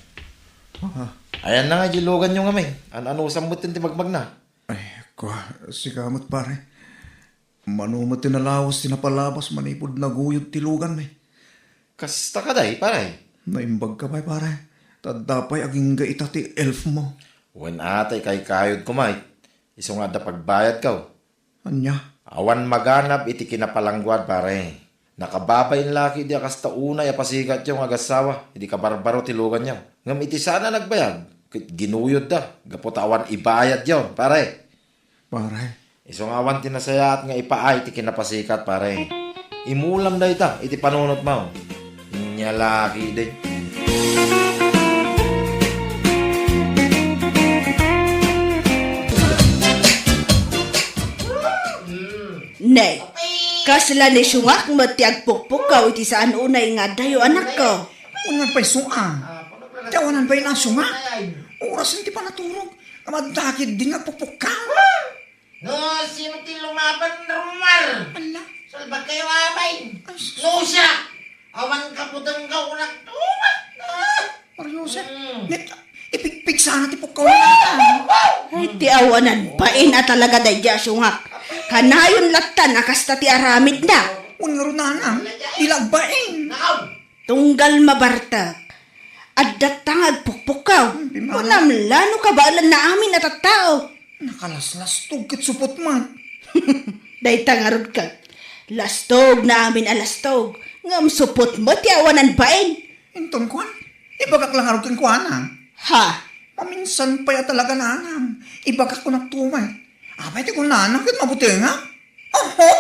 Ayan na nga jilogan nyo nga may. Ano samot ti magmag na. Ay, si kamot pare. Manumot tinalawas tinapalabas manipod naguyod tilugan may. Kasta ka day pare. Naimbag ka ba pare? Tadapay aging gaita ti elf mo. Wen atay kay kayod kumay. Iso nga da pagbayad ka. Anya? Awan maganap iti kinapalangguad pare. Nakababay laki di akas tauna yapasigat yung agasawa. Hindi ka barbaro tilugan niya. Ngam iti sana nagbayag. Ginuyod da. Gapot awan ibayad yon pare. Pare, Isong awan tinasayat nga ipaay iti kinapasikat pare. Imulam da ita iti panunot mo. Inya laki di. Nay, kasla ni sungak matiag pukpukaw iti saan unay nga dayo anak ko. Unang pa'y sunga. Tawanan pa'y nasunga. Oras hindi pa naturog. Kamadakit din nga pupukaw. No, sino ti lumaban rumar? Ala, Salbag kayo amay. No siya. Awan kaputang ka unak tumat. Mariosa. Net, ipigpig sana ti pukaw na. Ay, ti awanan pain at talaga dayja sungak. Kanayon latan akasta ti aramid na. Unang runanang, ilagbain. Nakaw. Tunggal mabartak. At datang agpukpukaw. Unam lano kabalan na amin at at tao. Nakalaslas tugkit supot man. Day tangarod ka. Lastog na amin alastog. Ngam supot mo ti awanan pain. Inton kwan, ibagak lang arog kang kwanang. Ha? Paminsan pa ya talaga nanang. Ibagak ko nagtumay. Abay, di ko nanang, kit mabuti nga. Oho!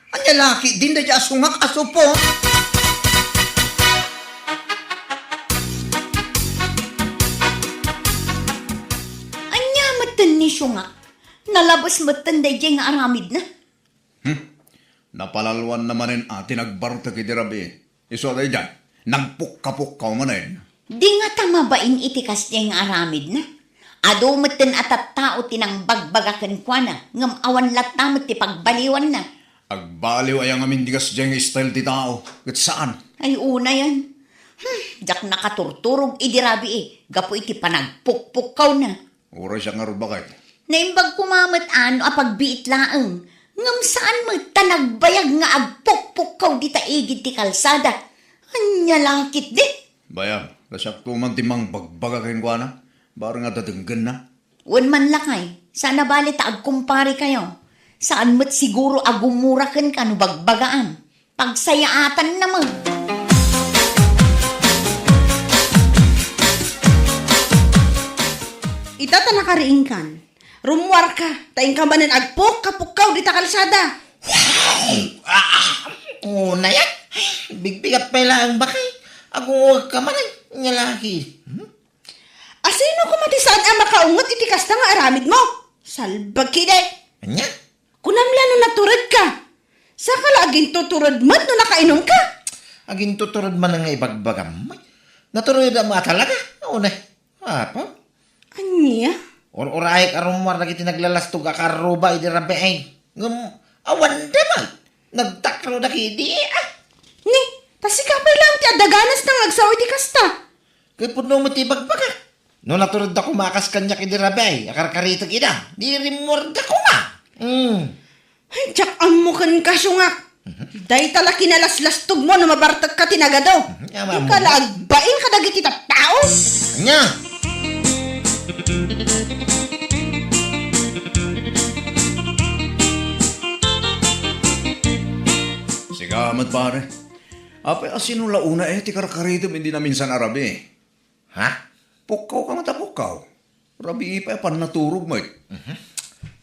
Anya laki, din da dya sungak aso po. Anya matan ni sungak. Nalabas matan dayjay nga aramid na. napalalwan naman atin nagbarta kiti rabi. Iso day dyan, nagpukka-pukkaw manin. Di nga tamabain itikas niya nga aramid na. Ado matan atat tao tinang bagbagakan kwa na. Ngam awan latamot ti pagbaliwan na. Agbaliw ay ang amin digas dyan style ti tao. Kat saan? Ay una yan. Jak nakaturturog idirabi Gapo iti panagpukpukaw na. Ura siya nga bakit. Naimbag kumamat ano apagbiit laeng. Ngam saan mo tanagbayag nga agpukpukaw di taigid ti kalsada. Anya langkit di. Bayam, nasyak tuman timang bagbagakin kwa na. Barang nga dadenggan na. Wan man lakay. Sana balit agkumpari kayo. Saan mo't siguro agumurakan ka no bagbagaan. Pagsayaatan naman. Itata nakariingkan. Rumwar ka. Taing ka manin agpok kapukaw di ta kalsada. Una yan. Bigbigat pa lang bakay. Ako ka man ay ngalaki. Asino kumati saan ang makaungot iti kasta nga aramid mo? Salbag kide. Anya? Kunamla no naturad ka. Saka laging tuturad mat no nakainom ka. Aging tuturod man nga ibagbagam. Naturod ang mga talaga. Una. Apa? Anya? Or-oray karumwar na kiti naglalastog akaruba iti rabi ay. Awan daman. Nagtakro na kidi. Ni, pasikapay lang ti adaganas nang agsaw iti kasta. Kaya puno mo ti bagbaga. No naturod ako makas kanya kidi rabi ay. Akarkarito kida. Di rimord ako nga. Ay, tsak amukan ka sungak. Day tala kinalaslastog mo na mabartag ka tinagado. Yaman mo. Ikalagbain ka dagiti tao. Anya? Sigamat pare. Apay asino launa ti karkaritom hindi na minsan arabi. Ha? Pukaw ka matapukaw. Rabi pa pan naturog mo.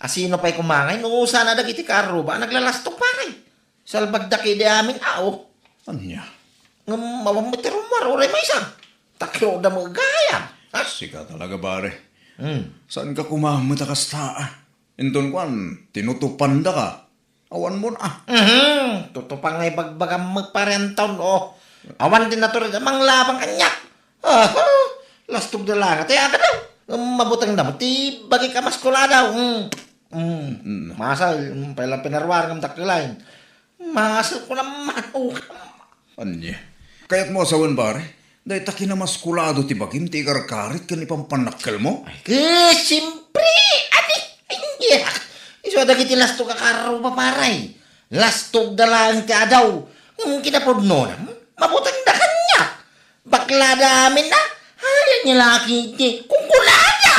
Asino pa'y kumangay? Nung sana dagiti karuba, naglalastok pare. Salbagda kidi amin ao. Anya? Mawamatirum maruray may isang. Takyo da mga gayam. Ha? Sika talaga pare. Saan ka kumamata kastaa? Inton kwan, tinutupan da ka. Awan mo na. Tutupang ngay bagbagam magparentaw no. Awan din na to rin amang labang kanyak. Lastog na lang. At aga daw. Mabutang na. Ti bagi ka maskula daw. Masa, pala pinarwar ng dakilain. Masa ko naman. Anya? Kaya't mo asawan pare? Dahil taki na maskulado ti bagim ti karkarit kan ipampanakkel mo? Siyempre. Adi. Iso dagiti lastog akaruba paray. Lastog da lang ti adaw. Kinapudno na. Mabutang da kanya. Bakla damin na. Hayan niya laki ti. Kungkulada.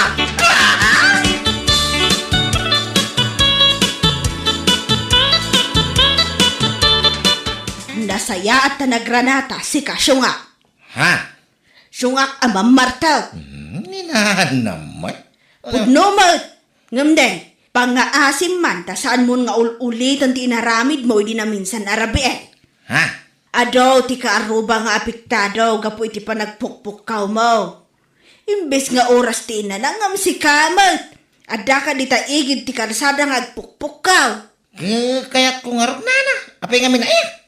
Nasaya at tanagranata si Kasyungak. Ha? Syungak amam martag. Ninahan naman. Pudno mo, ngamden, pangaasim man, ta saan mo nga ulitan ti inaramid mo, di na minsan arabi eh. Ha? Adaw, ti kaaruba nga apiktado, gapo iti panagpukpukaw mo. Imbes nga oras ti inanangam si Kamat, ada ka di taigid ti karsada nga agpukpukaw. Kaya't kung harap na. Apay nga minaya.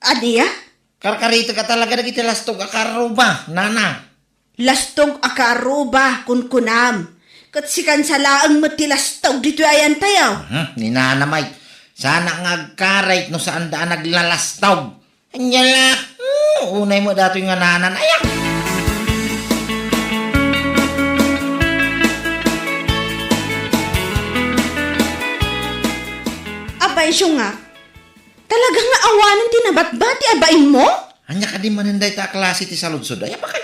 Aniya? Karkarito ka talaga na kita lastog akaruba, nana. Lastog akaruba, kunkunam. Kat sikan sa laang matilastog dito ayan tayo. Ninanamay. Sana nga agkarait no saan daan naglalastog. Anyala. Unay mo dato yung nanan. Ayak. Abay siya nga. Talagang nga awanan tinabat-bati abain mo? Anya ka di maninday ta klase ti saludsod. Ay, bakit?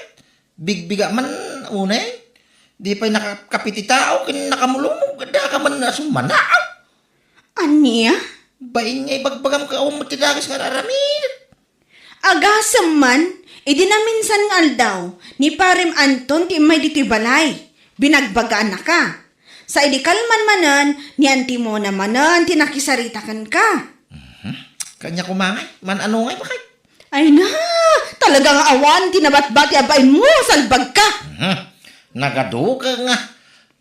Bigbiga man unay. Di pa'y nakakapiti tao, kin nakamulumog. Gada ka man na sumanaaw. Aniya? Bain nga ibagbagam ka umot ti dagas nga raramid. Agasam man, idinaminsan nga aldaw, ni Parim Anton ti may diti balay. Binagbagaan na ka. Sa idikalman manan, ni anti mo na manan, tinakisaritakan ka. Kanya kumangay. Man ano ngay, bakit? Ay na, talagang awan, tinabat-bati abain mo, salbag ka. Nagado ka nga.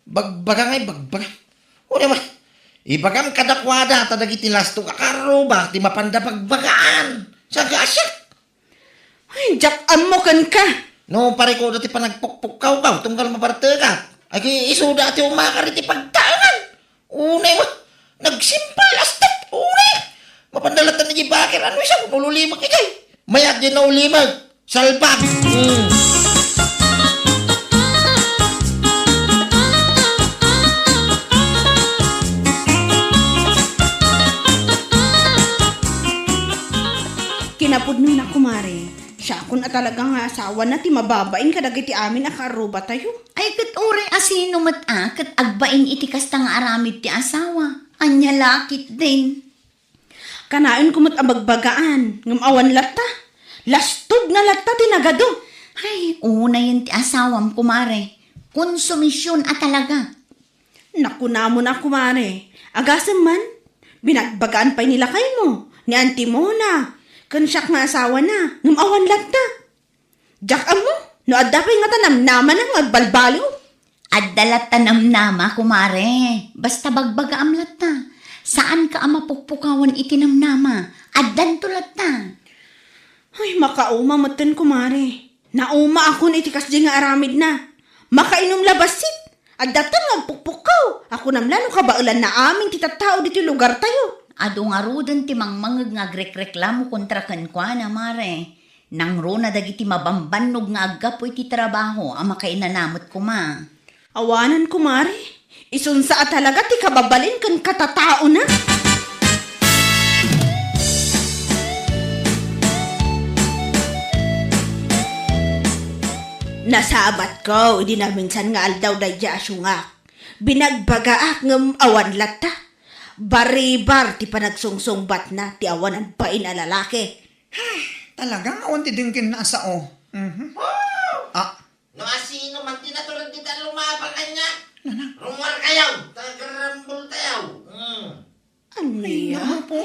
Bagbaga ngay, bagbaga. O naman, ibagam kadakwada at dagiti lasto kakaruba, ti mapanda bagbagaan. Sa gasya. Ay, Jack, amokan ka. No, pare ko dati pa nagpukpukaw tunggal maparte ka. Ay, kaya isuda ati umakari ti pagtangan. Unay mo, nagsimpal lastat, unay. Mapandalatan ni Bakir, ano isang ululimag ikay. Mayat din na ulimag. Salbag. Kinapudno na kumare. Siya kun at talagang nga asawa na ti mababain kadagiti amin akaruba tayo. Ay, kat uri asino kat agbain iti kastang aramid ti asawa. Anya lakit din. Kanain kumot abagbagaan, ngamawan latta. Lastog na latta tinagado. Ay, una yun ti asawam, kumare. Konsumisyon at talaga. Nakuna mo na kumare. Agasam man, binagbagaan pa nila kay mo. Ni auntie mo na. Kansyak nga asawa na, ngamawan latta. Jack mo, no adapay nga tanamnaman ang agbalbaliw. Adalat tanamnama, kumare. Basta bagbaga am latta. Saan ka ama pukpukawan itinamnama? Addan tulat ta. Ay, makauma matan kumare. Nauma ako na itikas di nga aramid na. Makainom labasit. At datang agpukpukaw. Ako namlano kabaulan na amin titatao dito lugar tayo. Ado nga rudan ti mangmangag nga grek-reklamo kontra kankwa na mare. Nang runa dagiti mabambannog nga aggapoy ti trabaho ang makainanamot kuma. Awanan kumare. Isunsa at talaga ti kababalin kan katatao na. Nasabat ko, hindi na minsan nga aldaw dayja asyungak. Binagbagaak ngam awan lata. Baribar ti panagsungsungbat na ti awanan pain a lalaki. Talagang awan ti dingkin na asa o. No asino man tinatulad di ta lumabang kanya. Rumar kayaw. Tagarambol tayaw. Aniya? Ano po?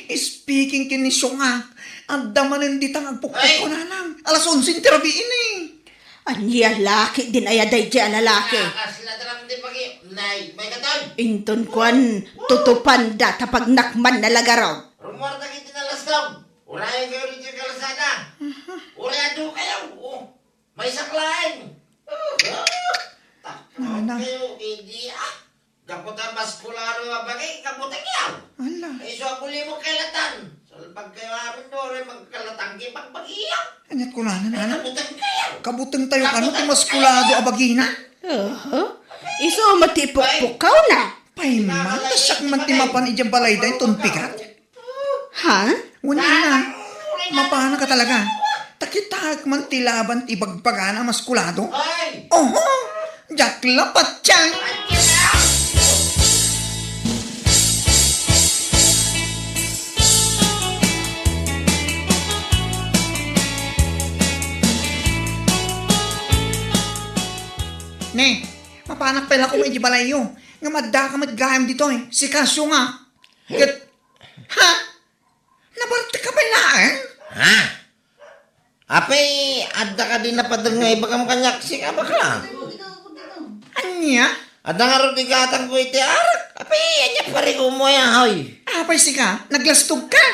Speaking kini Syungak, ang damanin di tang agpukpuk ko na lang. Alas 11 tirabiin eh. Aniya laki din ayaday dya lalaki. Kasla daram di pagi. Nay, may katon. Inton kwan, tutupan da tapag nakman na lagaraw. Rumar na kita nalastom. Urayan kayo rin yung kalasada. Urado kayaw. May saklain. Nana. Kayo, hindi Kaputan maskularo nga bagay, kaputan kayaw. Ala. Iso ako limong kalatan. Salpag kayo amin doon, magkalatanggi pagbagiyaw. Anyat ko na, nana. Kaputan kayaw. Kabutang tayo kano ti maskulado abagina. Iso matipukpukaw na. Paiman, tasak man ti mapan ijang balay da iton pikat. Ha? Wala na. Mapana ka talaga. Takitag man ti laban ti bagpagana maskulado. Ay! Oho! Jack lapat tiyang! mapanak pala ko medyo balayo. Nga madda ka madgayam dito eh. Si Kasyo nga. Kat, ha? Nabarte ka ba na eh? Ha? Apay, adda ka din na padangay bagam kanyak si kabakla. Anya? Adda nga rin tigatang ko iti arak. Apay, anya pari ko mo yan, hoy. Apay si ka, naglastog ka.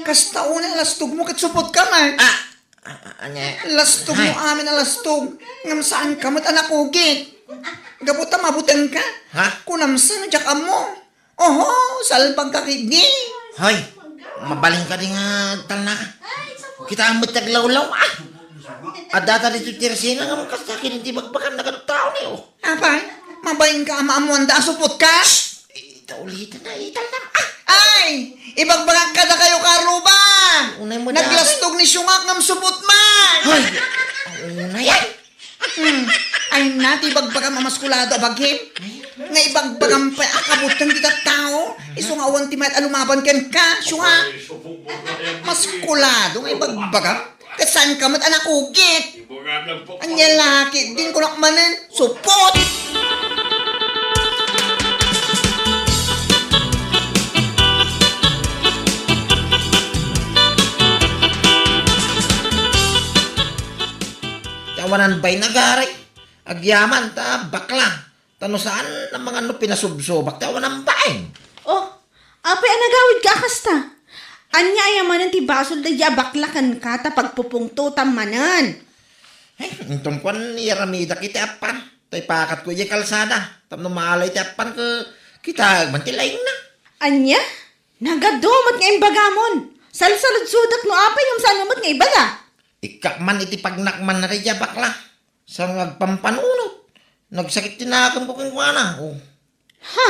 Kasta una lastog mo kat supot ka man. Anya? Lastog mo amin na lastog. Ngam saan ka mat anak ugit. Gabuta mabutan ka. Ha? Kunamsa na dyan mo. Oho, salbag ka kidi. Hoy, mabaling ka din nga talna ka. Kita ang mataglaw-law, Adata dito tirsina nga makasakin, hindi magbakan na ganun tao niyo. Apay, mabayin ka amaamuan da supot ka. Ito ulitin na, ital na. Ay, ibagbagak ka na kayo karuba. Unay mo Naglastog ni Syungak ngam supot man. Hoy, unay yan. Ay nati ibagbaga mamaskulado abagim. Nga ibagbagang pa akabutan kita tao. Iso nga awan timayat alumaban ken ka, Syungak. Maskulado nga ibagbaga. Kasan ka mat anak ugit. Anya laki din ko nakmanan. Supot. Tawanan ba'y nagari? Agyaman, bakla. Tano saan ang mga pinasubsobak? Tawanan ba'y? Oh, apay anagawid ka kasta. Anya ayamanan ti basol da baklakan ka ta pagpupungtutan manan. Itong kwan, yaramida kita apan. Tay pakat ko yung kalsada. Tapno maalay ti apan ko, kita mantilayin na. Anya? Nagadumat nga imbagamon. Salsalud-sudak no apay yung sanumot nga ibaga. Ikakman iti pagnakman na rin bakla. Sa nagpampanunot. Nagsakit tinakam ko kung wana. Oh. Ha?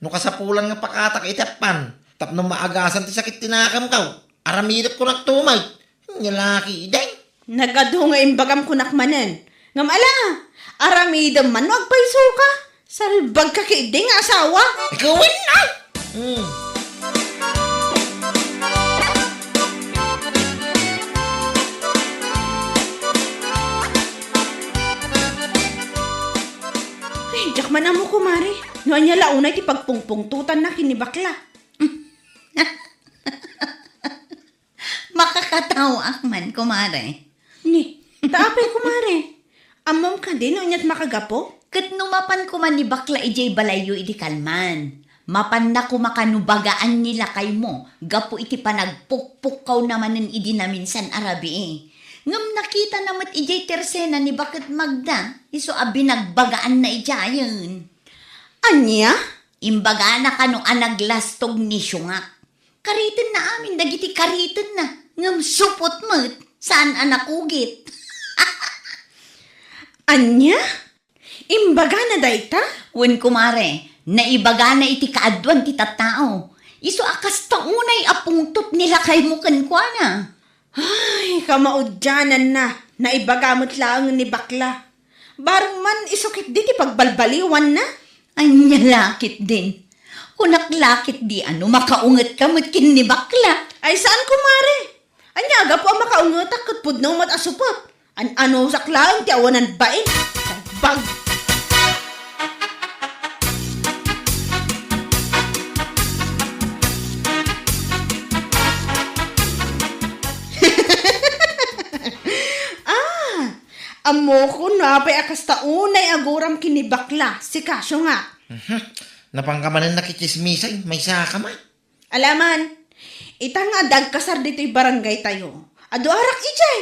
No kasapulan nga pakatak iti apan. Tapno maagasan ti sakit tinakam ka. Aramidot ko nagtumay. Nyalaki iday. Nagadu nga imbagam kunakmanan. Ngam ala, aramidam man magpaiso ka. Salbag ka kay nga asawa. Ikaw ay! Ay, jak man amo kumare. No anya launay ti pagpungpungtutan na kinibakla. Makakatawa man, kumare. Ni, taapay kumare. Amom ka din, unyat makagapo? Kat numapan ko man ni bakla ijay balayo iti kalman. Mapan na kumakanubagaan nila kay mo. Gapo iti panagpukpukaw naman ng idi na minsan arabi eh. Ngam nakita namat ijay tersena ni bakit Magda. Iso abi nagbagaan na ijayon. Anya? Imbaga na kanong anaglastog ni Syungak. Karitin na amin, dagiti karitin na. Ngam supot mo't, saan anak ugit? Anya? Imbaga na dayta? Wen kumare, naibaga na iti kaadwan ti tattao. Iso akas taunay apungtot nila kay mukan kwa na. Ay, kamaudyanan na. Naibagamot lang ni bakla. Barang man isukit di ti pagbalbaliwan na. Anya lakit din. Kunaklakit di ano, makaungat ka matkin ni bakla. Ay, saan kumare? Anya, aga po ang makaungatak kat pudnong mat asupot. Ano saklaan ti awanan bain. Bag. Amo ko na pay akas taunay aguram kinibakla. Si Kasyo nga. Napangkamanan nakikismisay, may saka man. Alaman, itang adag kasar dito'y barangay tayo. Ado arak ijay.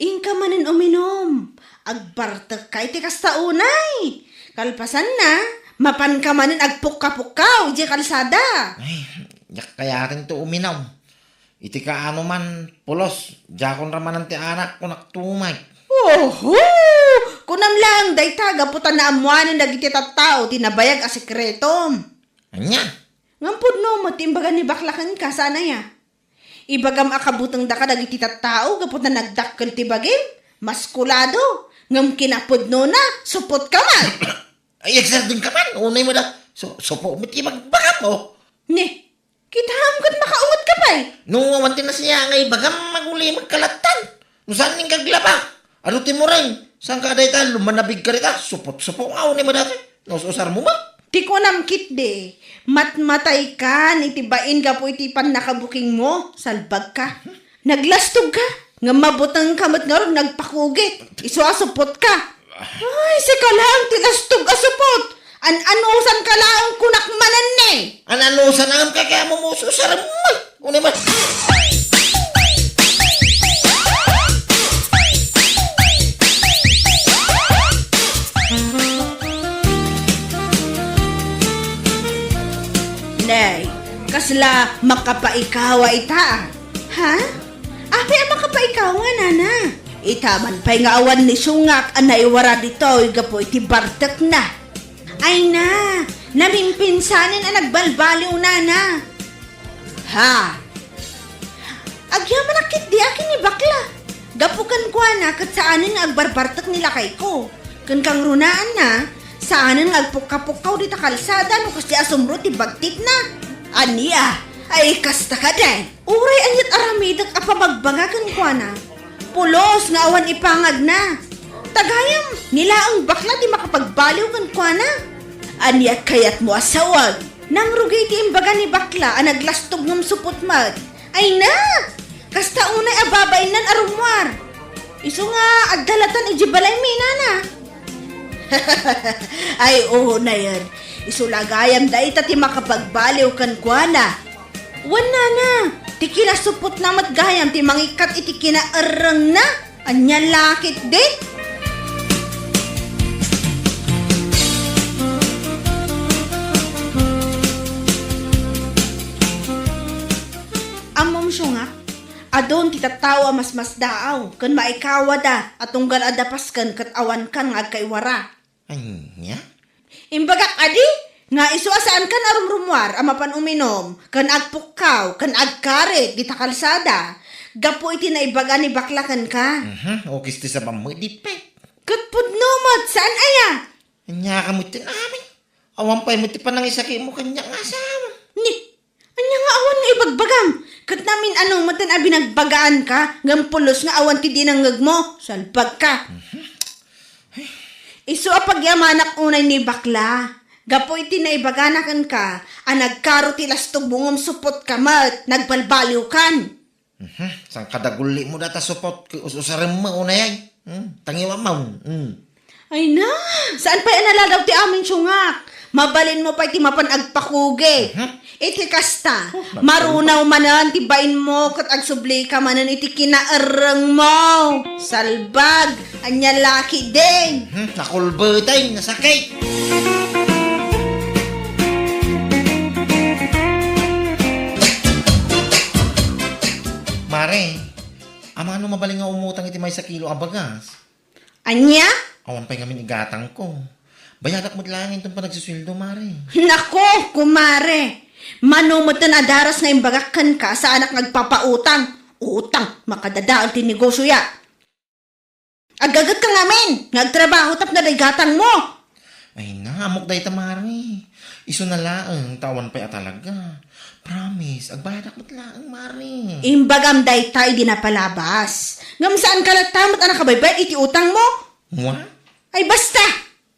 Ingka manin uminom. Agbartek ka iti kas taunay. Kalpasan na, mapan ka manin agpukka-pukkaw ijay kalsada. Ay, kaya rin to uminaw. Iti ka ano man, pulos, jakon raman ti anak ko naktumay. Oho! Kunam lang, dayta, gaputan na amuanan dagiti tattao, tinabayag a sekretom. Anya? Ngampod no, matimbaga ni baklakan ka, sana ya. Ibagam akabutang da ka dagiti tattao, gaputan nagdakkel ti bagim, maskulado. Ngam kinapod no na, supot ka man. Ay, exert din ka man, unay mo da. Sopo, mati magbaka mo. Ni, kita hamgat makaungot ka pa eh. Nung wawanti na siya ngay, bagam maguli magkalatan. Nung saan ning kaglaba? Ano ti mo rin? Saan ka day ta? Lumanabig ka rin ta? Supot-supot nga ni mo dati. Nasusar mo ba? Ti ko namkit de. Matmatay ka, itibain ka po itipan nakabuking mo. Salbag ka. Naglastog ka. Nga mabutang kamot nga ron, nagpakugit. Isuasupot ka. Ay, sika lang, tilastog asupot. Anusan ka lang kunakmanan ne. Analusan ang kaya mo mo susar mo. Unay ba? Nay, kasla makapaikawa ita. Ha? Api ang makapaikawa, nana. Itaman pa'y nga awan ni Sungak ang naiwara dito, igapo iti bartak na. Ay na, namimpisanin ang nagbalbaliw, nana. Ha? Agyaman akit di akin ni bakla. Gapukan ko na kat saanin nga agbarbartak nila kay ko. Kan kang runaan na, saanin nga agpukapukaw di ta kalsada no kasi asumro ti bagtit na. Aniya, ay kasta ka din. Uray anyat aramidak apamagbangakan ko na. Pulos nga awan ipangag na. Tagayam, nila ang bakla di makapagbaliw kan ko na. Aniya kayat mo asawag. Nang rugay ti imbaga ni bakla ang naglastog ng supot mag. Ay na! Kasta unay ababay nan arumwar. Iso nga agdalatan ijibalay minana. Ay oo na yan. Iso lagayam da itati makapagbaliw kan kuana. Wana na. Ti kinasupot na matgayam ti mangikat iti kinaarang na. Anya lakit din. Amom syunga. Adon titatawa mas daaw. Kan maikawa da. Atong galadapas kan kat awan kan nga kaiwara. Anya? Imbagak adi, nga iso asaan kan arumrumwar, amapan uminom, kan agpukaw, kan agkaret, di takalsada. Gapo iti na ibaga ni baklakan ka. Okay ti sa pamudipet. Katpudnomot, saan aya? Anya ka mo tinamin. Awan pa'y mo ti panangisaki mo kanya nga asawa. Ni, anya nga awan nga ibagbagam. Kat namin anong matan abi nagbagaan ka, gampulos nga awan ti dinangag mo, salbag ka. Iso apagyamanak unay ni bakla. Gapo iti naibaganakan ka, ang nagkaro ti lastog bungom supot kamat, nagbalbaliw kan. Sang kadaguli mo data supot usarin mo unay ay. Tangiwa mo. Ay na, saan pa naladaw ti amin syungak? Mabalin mo pa iti mapan agpakuge. Iti kasta, marunaw manan tibain mo kat agsubli ka manan iti kinaarang mo. Salbag, anya laki din. Nakulbutay, nasakit. Mare, ama ano mabaling nga umutang iti may sa kilo abagas? Anya? Awan pa'y kami igatang ko. Bayadak mo lang itong panagsusweldo, Mare. Nako, kumare. Manumot na nadaras nga imbagakan ka sa anak nagpapautang. Utang, makadadaan ti negosyo ya. Agagat ka ngamin, nagtrabaho tap na gatang mo. Ay na, amok dahi Mare. Iso na laang, tawan pa'y talaga. Promise, agbayadak mo lang, Mare. Imbagam day tayo di napalabas. Ngam saan ka latamot anak kabaybay iti utang mo? What? Ay basta,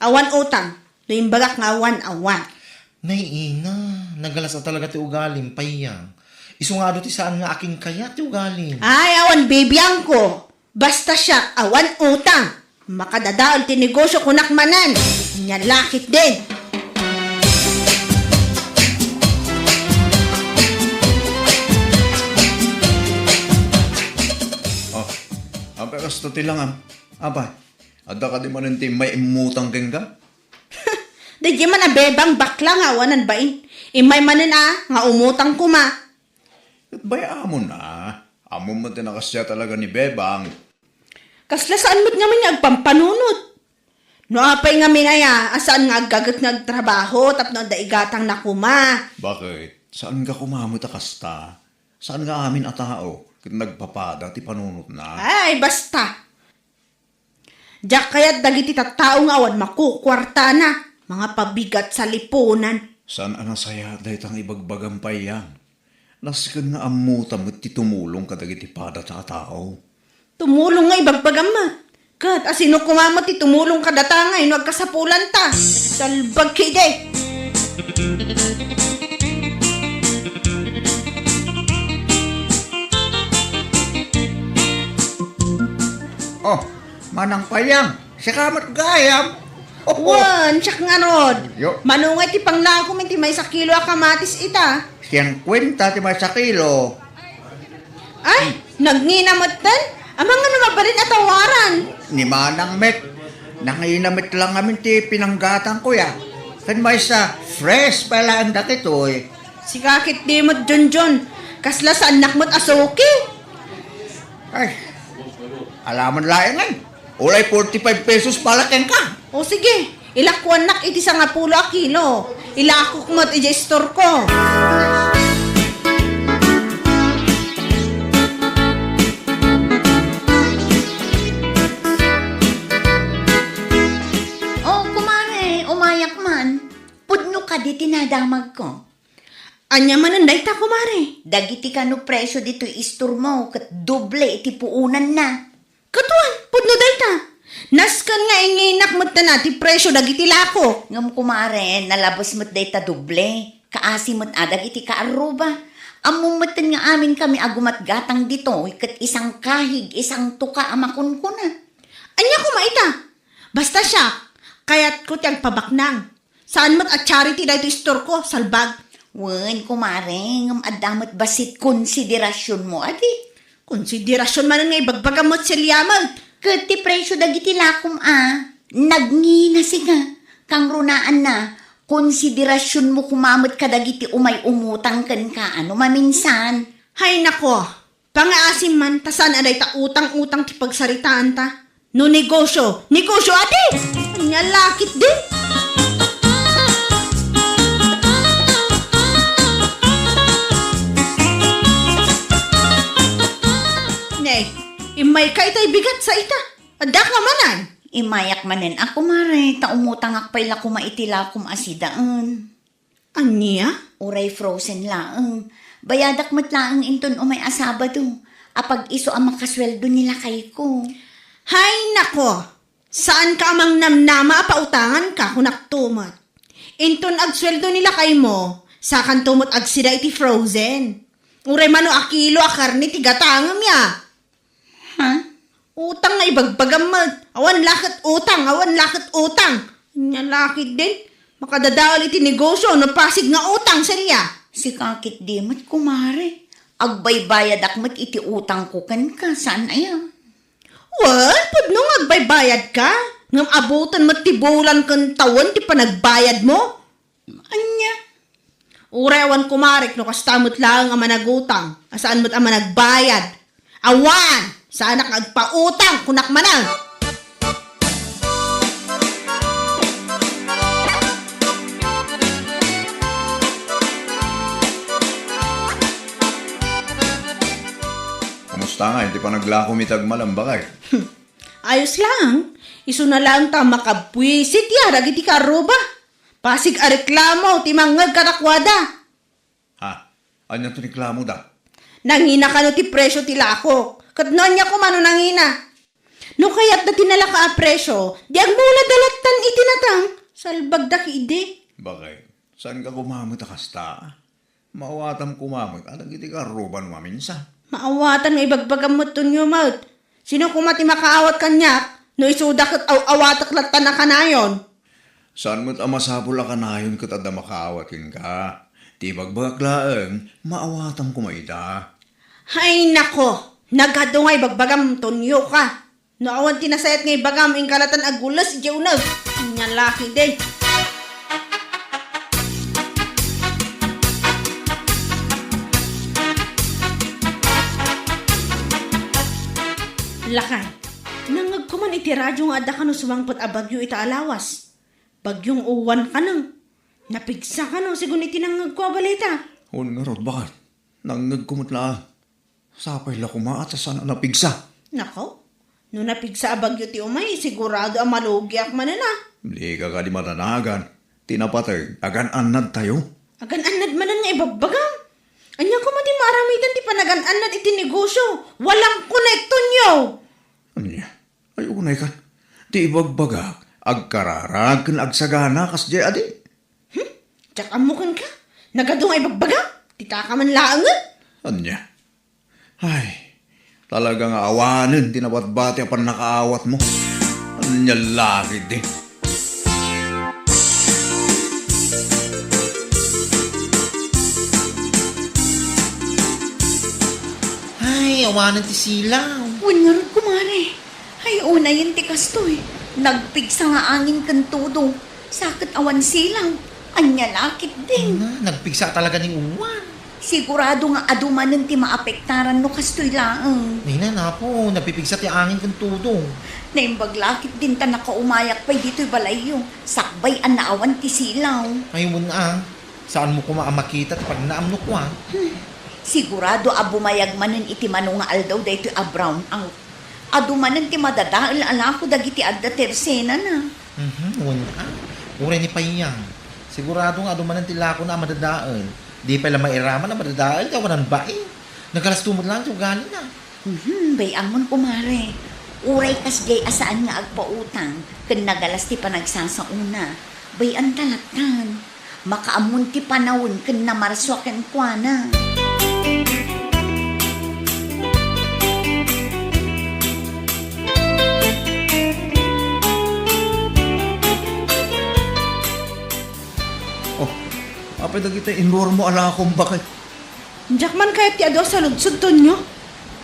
awan utang. No imbagak nga awan. Naiina, nagalas na talaga ti ugalim, payang. Iso nga do ti saan nga aking kaya ti ugalim. Ay awan bibiyang ko. Basta siya, awan utang. Makadadaan ti negosyo kunakmanan. Nya lakit din. Apa kasto ti lang Apa? Ada ka di man ti may imutang keng ka? Di man na bebang bakla nga awanan bain. Imay manin nga umutang kuma. At baya mo na. Amo mo tinakasya talaga ni Bebang. Kasla saan mo't nga may agpampanunot. No apay nga minaya, asaan nga agagat nagtrabaho, tapno daigatang na kuma. Bakit? Saan ka kumamot kasta? Saan nga amin a tao? Kit nagpapada ti panunot na. Ay, basta. Diyak kaya't dagiti tattao nga awan makukwarta na. Mga pabigat sa lipunan. Saan anasaya dahil tang ibagbagam payang? Nasikan nga amuta mo't ti tumulong kadagiti pada sa tao. Tumulong nga ibagbagam ma. Kat, asino kumamot ti tumulong ka datangay, no agkasapulan ta. Salbag kide. Oh, manang payang. Sikamat gayam. Oh, Wan, siyak nga rod. Yo. Manungay ti panglako min ti may sa kilo a kamatis ita. siyang kwenta ti may sa kilo. Ay, nagninamatan? Amang nga mabalin at tawaran. Ni Manang Met. Nanginamit lang amin ti pinanggatan ko ya. Kan may sa fresh pala ang dati to eh. Si kakit di mo't John. Kasla sa anak mo't asoki. Ay, alaman laeng ay. Ulay 45 pesos pala ken ka. O sige, ilakwan nak iti sa nga pulo a kilo. Ilakok mo't iti store ko. Oh, kumare, umayak man. Pudno ka di tinadamag ko. Anya man ang dayta, kumare. Dagiti ka no presyo dito istor mo, kat doble iti puunan na. Katuan, pudno dayta. Naskan nga inginak mo't na ti presyo dagiti lako. Ngam kumare, nalabas mo't dayta doble. Kaasi mo't adag iti kaaruba. Amumatan nga amin kami agumat gatang dito, kat isang kahig, isang tuka amakunkuna. Anya kumaita. Basta siya, kaya't ko tiyang pabaknang. Saan mo't at charity dayto store ko, salbag. Wen, kumare, ngam adamot basit konsiderasyon mo, adi. Konsiderasyon man nga ibagbaga mo't silyamal. Kati presyo dagiti lakom nagngina siga. Kang runaan na, konsiderasyon mo kumamot ka dagiti umay umutang kan ka, ano maminsan. Hay nako, pangaasim man, tasan aday ta utang-utang ti pagsaritaan ta. No negosyo, negosyo adi! Anya lakit din. Nay, imay ka itay bigat sa ita. Ada ka manan. Imayak manen ako mare, ta umutang akpay la kumaitila kum asidaan. Anya? Uray frozen laang. Bayadak mat laang inton umay asabado. Apag iso ang makasweldo nila kay ko. Hay nako, saan ka amang namnama pautangan ka kunak tumot? Inton agsweldo nila kay mo, sakan tumot agsida iti frozen. Uray mano a kilo a karni ti gatangam ya. Ha? Utang nga ibagbagamad. Awan lakit utang. Nya lakit din. Makadadawal iti negosyo no pasig nga utang sa niya. Si kakit di mat kumare. Agbaybayad akmat iti utang ko kan ka, saan ayaw? Well, pud nung agbaybayad ka. Ngam abutan mo ti bulan kan tawon ti panagbayad mo. Anya? Urewan kumarik no kastamot lang ang managutang. Asaan mo't ang managbayad. Awan! Saan ka agpautang kunak manang. Kamusta nga, hindi pa naglakumitag malambakay. Ayos lang. Iso na lang ta makabwisit ya. Dagiti karuba. Pasig a reklamo. Timangag karakwada. Ha? Ano ito reklamo da? Nangina ka no ti presyo ti lako. Katnoan niya ko mano nangina. No kaya't na tinala ka a presyo. Di ang mula dalatan itinatang. Salbag da ide. Bakay, saan ka kumamit kasta? Maawatam kumamit, adag iti karuban maminsa. Maawatan nga ibagbagam mo tunyo maut. Sino kumati makaawat kanyak? No isudak at awatak latan na kanayon. Saan mo't amasapula ka na yun katada makaawatin ka? Di bagbagak laeng, maawatam kumaida. Hay nako. Nagado nga ibagbagam tunyo ka. No awan tinasayat nga ibagam ingkalatan agulas iyaunag. Nyalaki din. Lakay, nangag ko man iti radyo nga ada ka no sumangpot a bagyo ita alawas. Bagyong uwan ka nang. Napigsa ka no, sigun iti nangag ko a balita. Hun nga rod, bakit? Nangag kumutla. Sapay la kumaat sa sana napigsa. Nako, no napigsa a bagyo ti umay, sigurado a malugyak man na. Hindi ka di matanagan. Tinapatay, agan-anad tayo. Agan-anad manan nga ibagbagang. Anya ko mati maaramitan ti panagan-anad iti negosyo. Walang konekto nyo. Anya? Ay, Unay kan, ti ibagbagak, agkararag kan agsagana kas di adi. Tsak amukan ka. Nagadong ay bagbaga. Tita ka man laangan. Anya? Ay, talagang awanin, tinabat-bati ang panakaawat mo. Anya lagi din. Ay, awanan ti silaw. Unyarod kumare. Ay, una yun ti kastoy. Nagpigsa nga angin kan todo. Sakit awan silang. Anya lakit din. Nagpigsa talaga ni uwan. Sigurado nga adumanan ti maapektaran no kastoy laang. Nina na po, nagpipigsa ti angin kan tudong. Naimbag lakit din ta nakaumayak pa'y dito'y balayo. Sakbay an naawan ti silaw. Ayun na, saan mo makita pag naamno ko Sigurado abumayag manen iti mano nga aldaw daytoy a brown out. Adumanan ti madadaal alako dagiti adda tersena na. Wala. Ure ni Payang. Sigurado nga dumanan tila ko na madadaan. Di pala mairaman na madadaan, kawanan ba eh. Nagalastumod lang, suganin na. Bayang mon kumare. Uray kas gay asaan nga agpautang. Kan nagalas ti panagsasauna. Bayan talatan. Makaamun ti panawon kan namarswaken kwa na. Apay dagita inlor mo ala akong bakit. Tsak man kahit ti ado sa ludsod to nyo.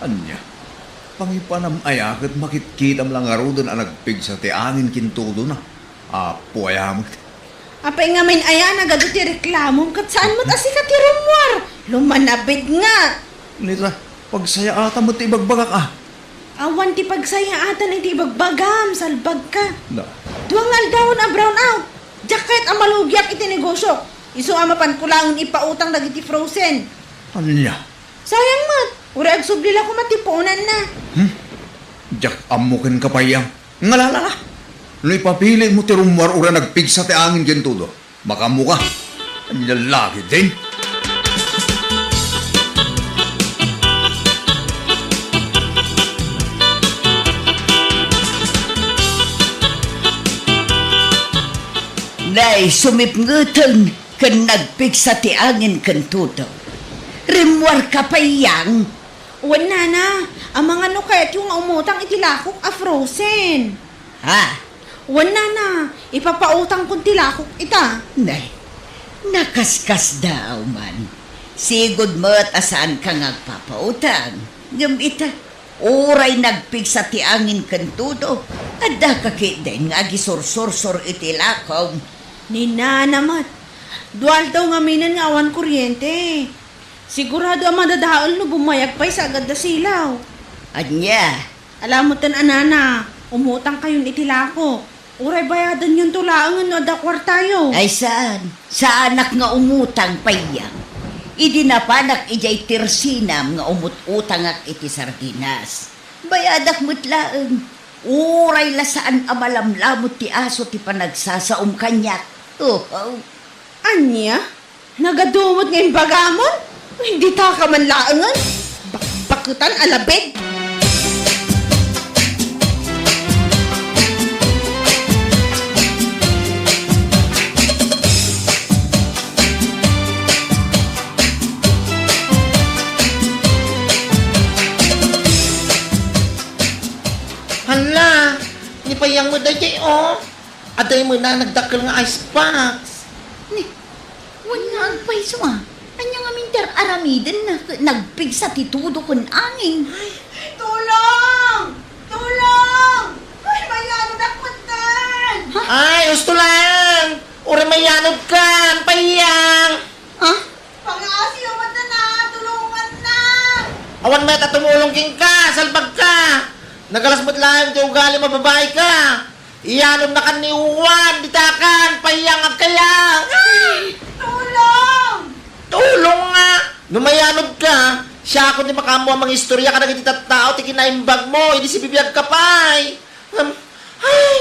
Anya? Pangipanam ayakat makitkitam lang arudan ang nagpigsa ti angin kintudo na. Apo ayamag. Apay nga may aya nagado ti reklamo kat saan mo't asika ti rumwar. Lumanabid nga. Nita, pagsaya ata mo ti ibagbagak Awan ti pagsaya atan iti bagbagam, salbag ka. Na. Duwang aldawon a brown out. Jacket ang malugyak iti negosyo. Isu amapan ko lang ipautang dagiti frozen. Anya? Sayang mat. Ura agsublila ko matipunan na. Jak amukin ka payang. Ngalala. No ipapili mo ti rumwar ura nagpigsa ti angin kintudo. Makamuka. Anya lagi din. Nay, sumipngutan kan nagpigsa ti angin kan tuto. Rimwar ka payang. Uwan na. Ang mga no kahit yung umutang itilakok a frozen. Ha? Uwan na. Ipapautang kong tilakok ita. Nay, nakaskas daw man. Sigod mo't asaan ka ngagpapautang. Gamita, oray nagpigsa ti angin kan tuto. Adda kakit din nga gisursur-sur itilakaw. Nina naman. Dual daw nga minan nga awan kuryente. Sigurado ang madadaol no bumayag pa'y sa agad na silaw. Anya? Alam mo tan anana, umutang kayon itilako. Uray bayadan yung tulaangan no adakwar tayo. Ay saan? Sa anak nga umutang payang. Idi na panak ijay tirsinam nga umut-utang ak iti sardinas. Bayadak mutlaang. Uray la saan amalamlamot ti aso ti panagsasaum kanyak. Anya? Nagadumot ngayong bagamon? Hindi ta ka man laangan? Bakbakutan alabed? Hala, ni Payang mo dayay Aday mo na nagdakkel nga ice packs. Ni, wala ang paiso Anya nga minter aramiden na nagpigsa ti tudo kun angin. Tulong! Tulong! Ay, mayano dakmatan! Ay, gusto lang! Uri mayanod ka, Payang! Ha? Pang-aasi ang mata na! Tulungan na! Awan meta tumulong king ka, salbag ka! Nagalas mo't lang ti ugali mababae ka! Iyanod na kan ni Uwan, ditakan, Payang at kayang! Tulong! Tulong nga! Numayanod ka, siya ako di makamu ang mga istorya ka na kititat tao, ti kinaimbag mo, hindi si bibiyag ka pa'y! Ay!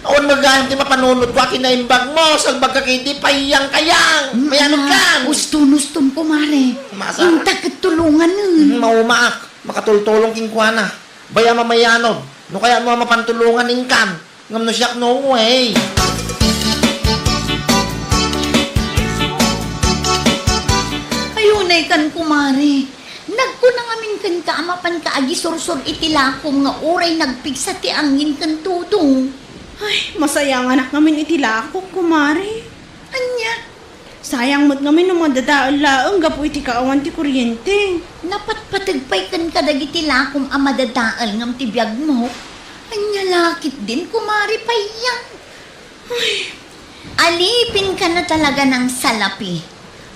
Awan magayang di mapanunod ko, kinaimbag mo, salbag ka kiti, Payang kayang! Mayanod ka! Uston kumare. Masa? Yung takatulungan nun. Maumaak, makatultulong king kuana. Baya mamayanod. No kaya mo mapantulungan income. Ngam no siyak no way. Ayunay kan kumare. Nagko na ngamin kan kaamapan ka agi sursur itilakom nga uray nagpigsa ti angin kan tutong. Ay, masaya nga anak namin itila ako, kumare. Anya, Sayang mo't ngamin nung madadaon laang gapo iti kaawan ti kuryente. napatpatagpay kan kadag itilakom amadadaal ngam ti biyag mo. Anya lakit din kumari pa yan. Alipin ka na talaga ng salapi.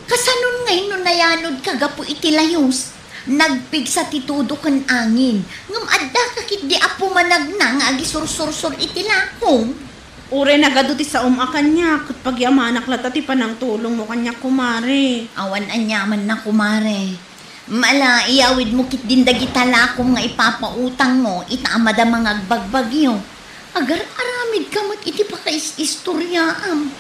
Kasanon ngayon no nayanod kagapo itilayos. Nagpigsa titudo kan angin. Ngam adda kakit di apo managna nga agi sursur itilakom. Ure nagado ti sa akan niya, kat pagyamanak lata ti panang tulong mo kanya kumare. Awan anyaman na kumare. Mala, iyawid mo kit din dagitalakom nga ipapautang mo, itaamada mga agbagbagyo. Agar aramid ka mat iti pa istoryaam.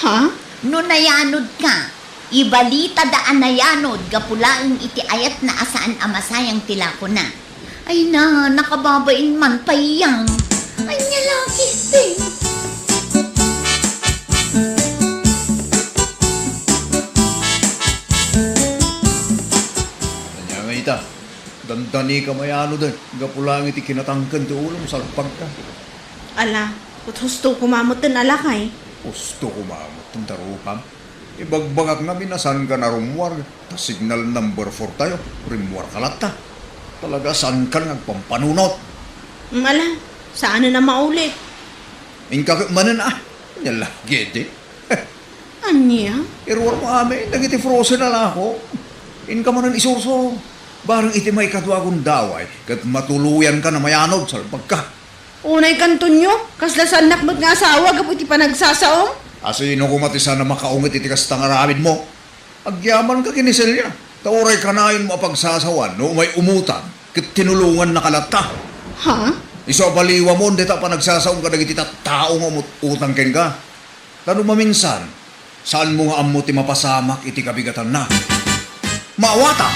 Ha? No nayanod ka, ibalita daan nayanod, gapulaing iti ayat na asaan amasayang tilako na. Ay na, nakababain man payang. Ay niya lagi din. Kanya nga ita, dandani ka mayano din. Gapulang iti kinatangkan ti ulo mo salpag ka. Ala, kut husto kumamot din alakay. Gusto ko maamot ng tarupam. Ibagbagak na minasan ka na rumwar. Ta signal number 4 tayo. Rumwar ka lata. Talaga saan ka nagpampanunot. Ala, saan na maulit? Ingka manan Yan lagi di. Anya? Irwar mo amin. Nagiti frozen na lang ako. Inka manan isurso. Barang iti may kadwagong daway. Kat matuluyan ka na mayanod. Salpag ka. Unay kanto nyo, kaslasan nakmat nga asawa, gapo iti panagsasaom. Asino ko matisa na makaungit iti kastang aramid mo. Agyaman ka kiniselya. Tauray ka na yun mo pagsasawan no may umutan. Kit tinulungan na kalata. Ha? Iso baliwa mo, hindi ta pa nagsasaong ka nagiti taong utang ken ka. Lalo maminsan, saan mo nga amo ti mapasamak iti kabigatan na? Maawata!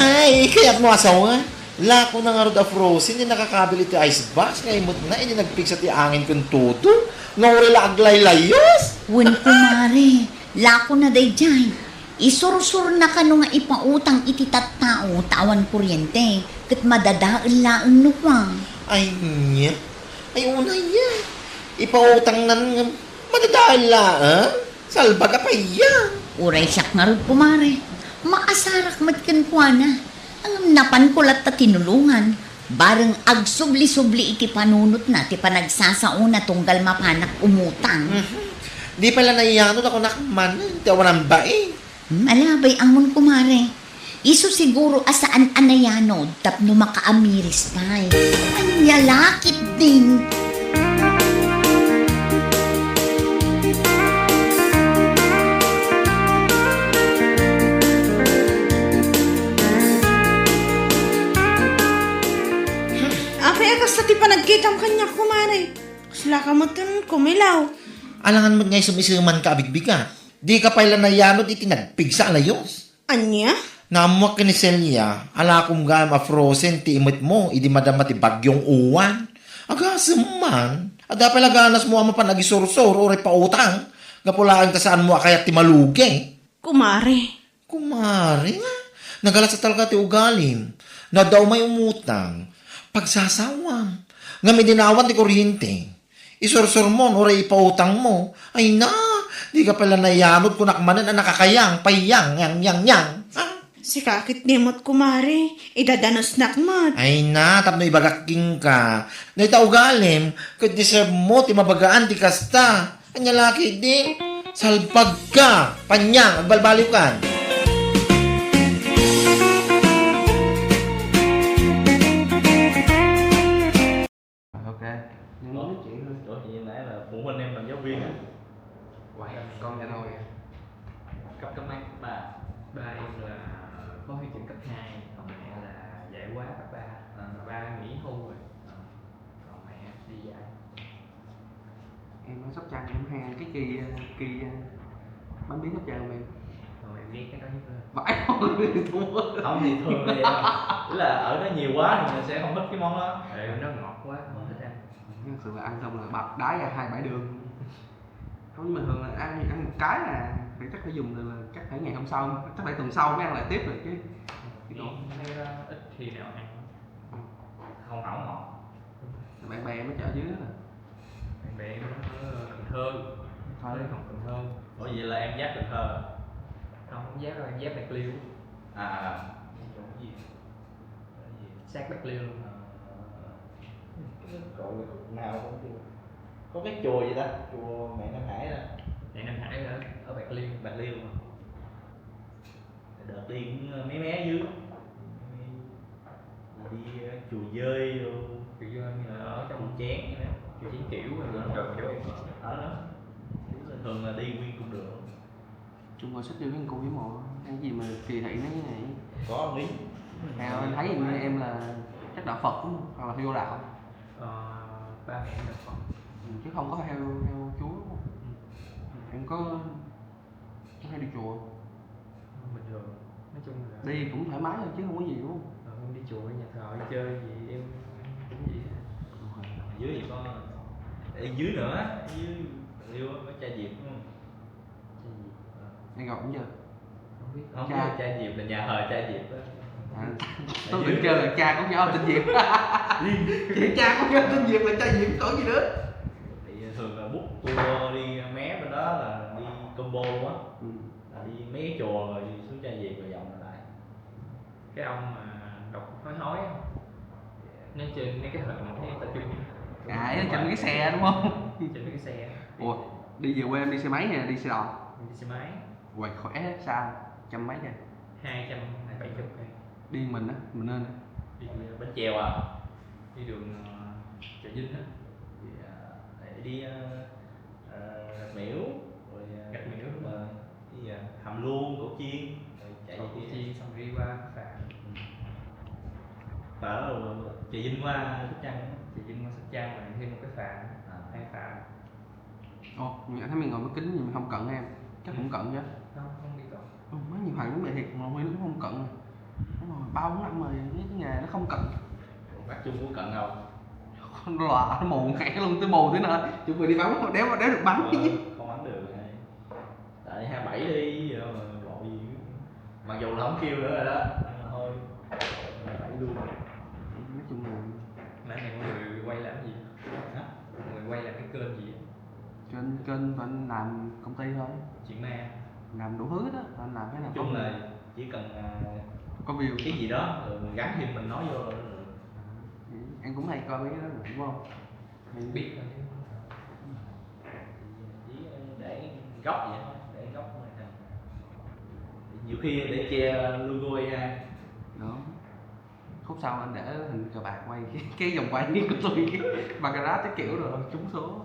Ay, kaya't mo asawa. Lako na nga rod frozen, hindi nakakabili ti ice box. Ngayon mo na, hindi nagpigsa ti angin kung tuto. Naurila aglaylayos. Wen kumare, lako na day dyan. Isursur na ka nga ipautang iti tattao tawan kuryente. Kat madadaal laang nuwang. Ay, niya. Ay, una yan. Ipautang nan madadaan laan. Salba ka pa yan. Uray siyak nga rin kumare. Maasarak matkan kwa na. Ang napan ko lat ta tinulungan. Bareng agsubli-subli iti panunot na ti panagsasauna tunggal mapanak umutang. Di pala naiyanod ako nakman. Tawanan ba eh. Alabay angon kumare. Iso siguro asaan anayanod tapno makaamiris pa'y. Anya lakit din. Apay akas na ti panagkitam kanya kumare. Sila ka mo tin kumilaw. Alangan mo ngay sumisiman ka abigbiga. Di ka pala nayanod iti nagpigsa alayos. Anya? Namuak ni Celia, ala kong ga ma-frozen ti imit mo, idi madama ti bagyong uwan. Agasem man, ada pala ganas mo ama pa nagisursor o pautang. Gapulaan ka saan mo kaya ti malugi. Kumare. Kumari nga, nagalat sa talaga ti ugalim, na daw may umutang, pagsasawam, nga may dinawan ti kuryente. Isursor mo, oray ipautang mo, ay na, di ka pala nayanod kung nakmanan ang nakakayang, payang, yang. Si kakit nimot kumare. Idadanos nakmat. Ay na, tapno ibagaking ka. Naita ugalim, kung deserve mo, ti mabagaan, ti kasta. Anya laki din, salpag ka, panyang, agbalbaliw ka. Ok, nhưng nói chuyện thôi. Ủa vậy nãy là phụ huynh em làm giáo viên á. Quay con nhà thôi. Cấp cấp mấy? Cấp 3. Ba em là có huy trường cấp 2, còn mẹ là dạy quá cấp 3. Ba nghỉ hưu rồi. Còn mẹ đi dạy. Em nó sắp Sóc Trăng em hay ăn cái kỳ bánh biến Sóc Trăng em. Rồi em ghét cái đó nhất rồi. Vãi không thì thua. Không thì thường thì tức là ở đó nhiều quá thì mình sẽ không thích cái món đó. Nó ngọt quá không thích ăn. Thật sự là ăn xong là bập đái ra 2 bãi đường. Không, nhưng mà thường là ăn một cái là phải chắc phải dùng là chắc phải ngày hôm sau, chắc phải tuần sau mới ăn lại tiếp rồi chứ. Thấy nó ít khi nào ăn. Không hỏng ngọt. Bạn bè mới chở dưới đó. Bạn bè nó Cần Thơ. Thôi Không Cần Thơ. Ủa vậy là em dắt Cần Thơ. Không giáp đâu, em giáp Bạc Liêu. À chỗ gì? Sát Bạc Liêu luôn. Gọi là nào cũng chưa. Có cái chùa gì ta? Chùa mẹ Nam Hải đó. Mẹ Nam Hải ở Bạc Liêu. Bạc Liêu mà. Đợt đi cũng mấy mé dưới. Đi chùa Dơi rồi. Kiểu như là ở trong Chùa Chén vậy đó. Chùa Chín Kiểu rồi gần chỗ em. Ở đó. Thường là đi nguyên cung đường. Chung ngồi xích vô cái cô với mộ cái gì mà kỳ thị nó như này. Có lý. Anh thấy như em là chắc đạo Phật đúng không? Hoặc là vô đạo. Ba mẹ em là Phật. Chứ không có theo Chúa đúng không? Em có hay đi chùa. Bình thường. Nói chung là Đi cũng thoải mái thôi chứ không có gì đúng không? Em đi chùa nhà thờ đi chơi gì em cũng vậy. Ở dưới thì có ở dưới nữa, ở dưới Bạc Liêu có cha Diệp đúng không? Em gặp cũng chưa? Không biết. Không Cha. cha Diệp là nhà thờ cha Diệp đó. Tôi định kêu là cha của nhỏ tên Diệp. Chị cha của nhỏ tên Diệp là cha Diệp có gì nữa? Thì thường là book tour đi mé bên đó là đi combo á, là đi mấy cái chùa rồi đi xuống cha Diệp rồi vòng lại. Cái ông mà đọc hối hối không? Nó trên mấy cái hình thấy tập trung. Nó trên cái xe đúng không? Trên mấy cái xe. Ủa, đi về quê em đi xe máy hay đi xe đò? Đi xe máy. Quậy khỏe sao? Trăm mấy kìa. 270 cây. Đi mình á, mình nên. Đi Bến Chèo à, Đi đường Chợ Vinh á. để đi Rạch Miễu rồi Rạch Miễu đúng rồi. đi Hàm Luông, Cổ Chiên rồi chạy Cổ đi Chiên xong đi qua Phà. Phà đó rồi Chợ Vinh qua Sóc Trăng. Chợ Vinh qua Sóc Trăng rồi thêm một cái phà. 2 phà. Ồ, anh thấy mình ngồi máy kính nhưng mà không cận em. Chắc cũng cận chứ. Không đi cận. Mấy nhiều thằng cũng vậy thiệt mà Huy nó cũng không cận. Nó rồi 3-4 năm rồi cái nghề nó không cận. Bác Trung có cận không? Nó lọa nó mù khẽ luôn tới mù thế nào. Chúng người đi bắn đéo được bắn chứ. Không bắn được này. Tại 27 đi rồi mà gọi gì. Mặc dù là không kêu nữa rồi đó, nhưng mà thôi 27 luôn. Nói chung là Nãy này mọi người quay làm gì? Hả? Mọi người quay làm cái kênh gì? trên kênh anh làm công ty thôi, Chuyện ma. làm đủ thứ đó, anh làm cái nào Nói chung là chỉ cần có view. cái gì đó rồi mình gắn thêm mình nói vô rồi. Em cũng hay coi mấy cái đó rồi, đúng không? Mình biết thôi chứ. Chỉ để góc vậy thôi, để góc màn hình. Nhiều khi để che logo ra. Đó. Khúc sau anh để hình cờ bạc quay cái vòng quay của tôi và cà rát cái kiểu rồi trúng số.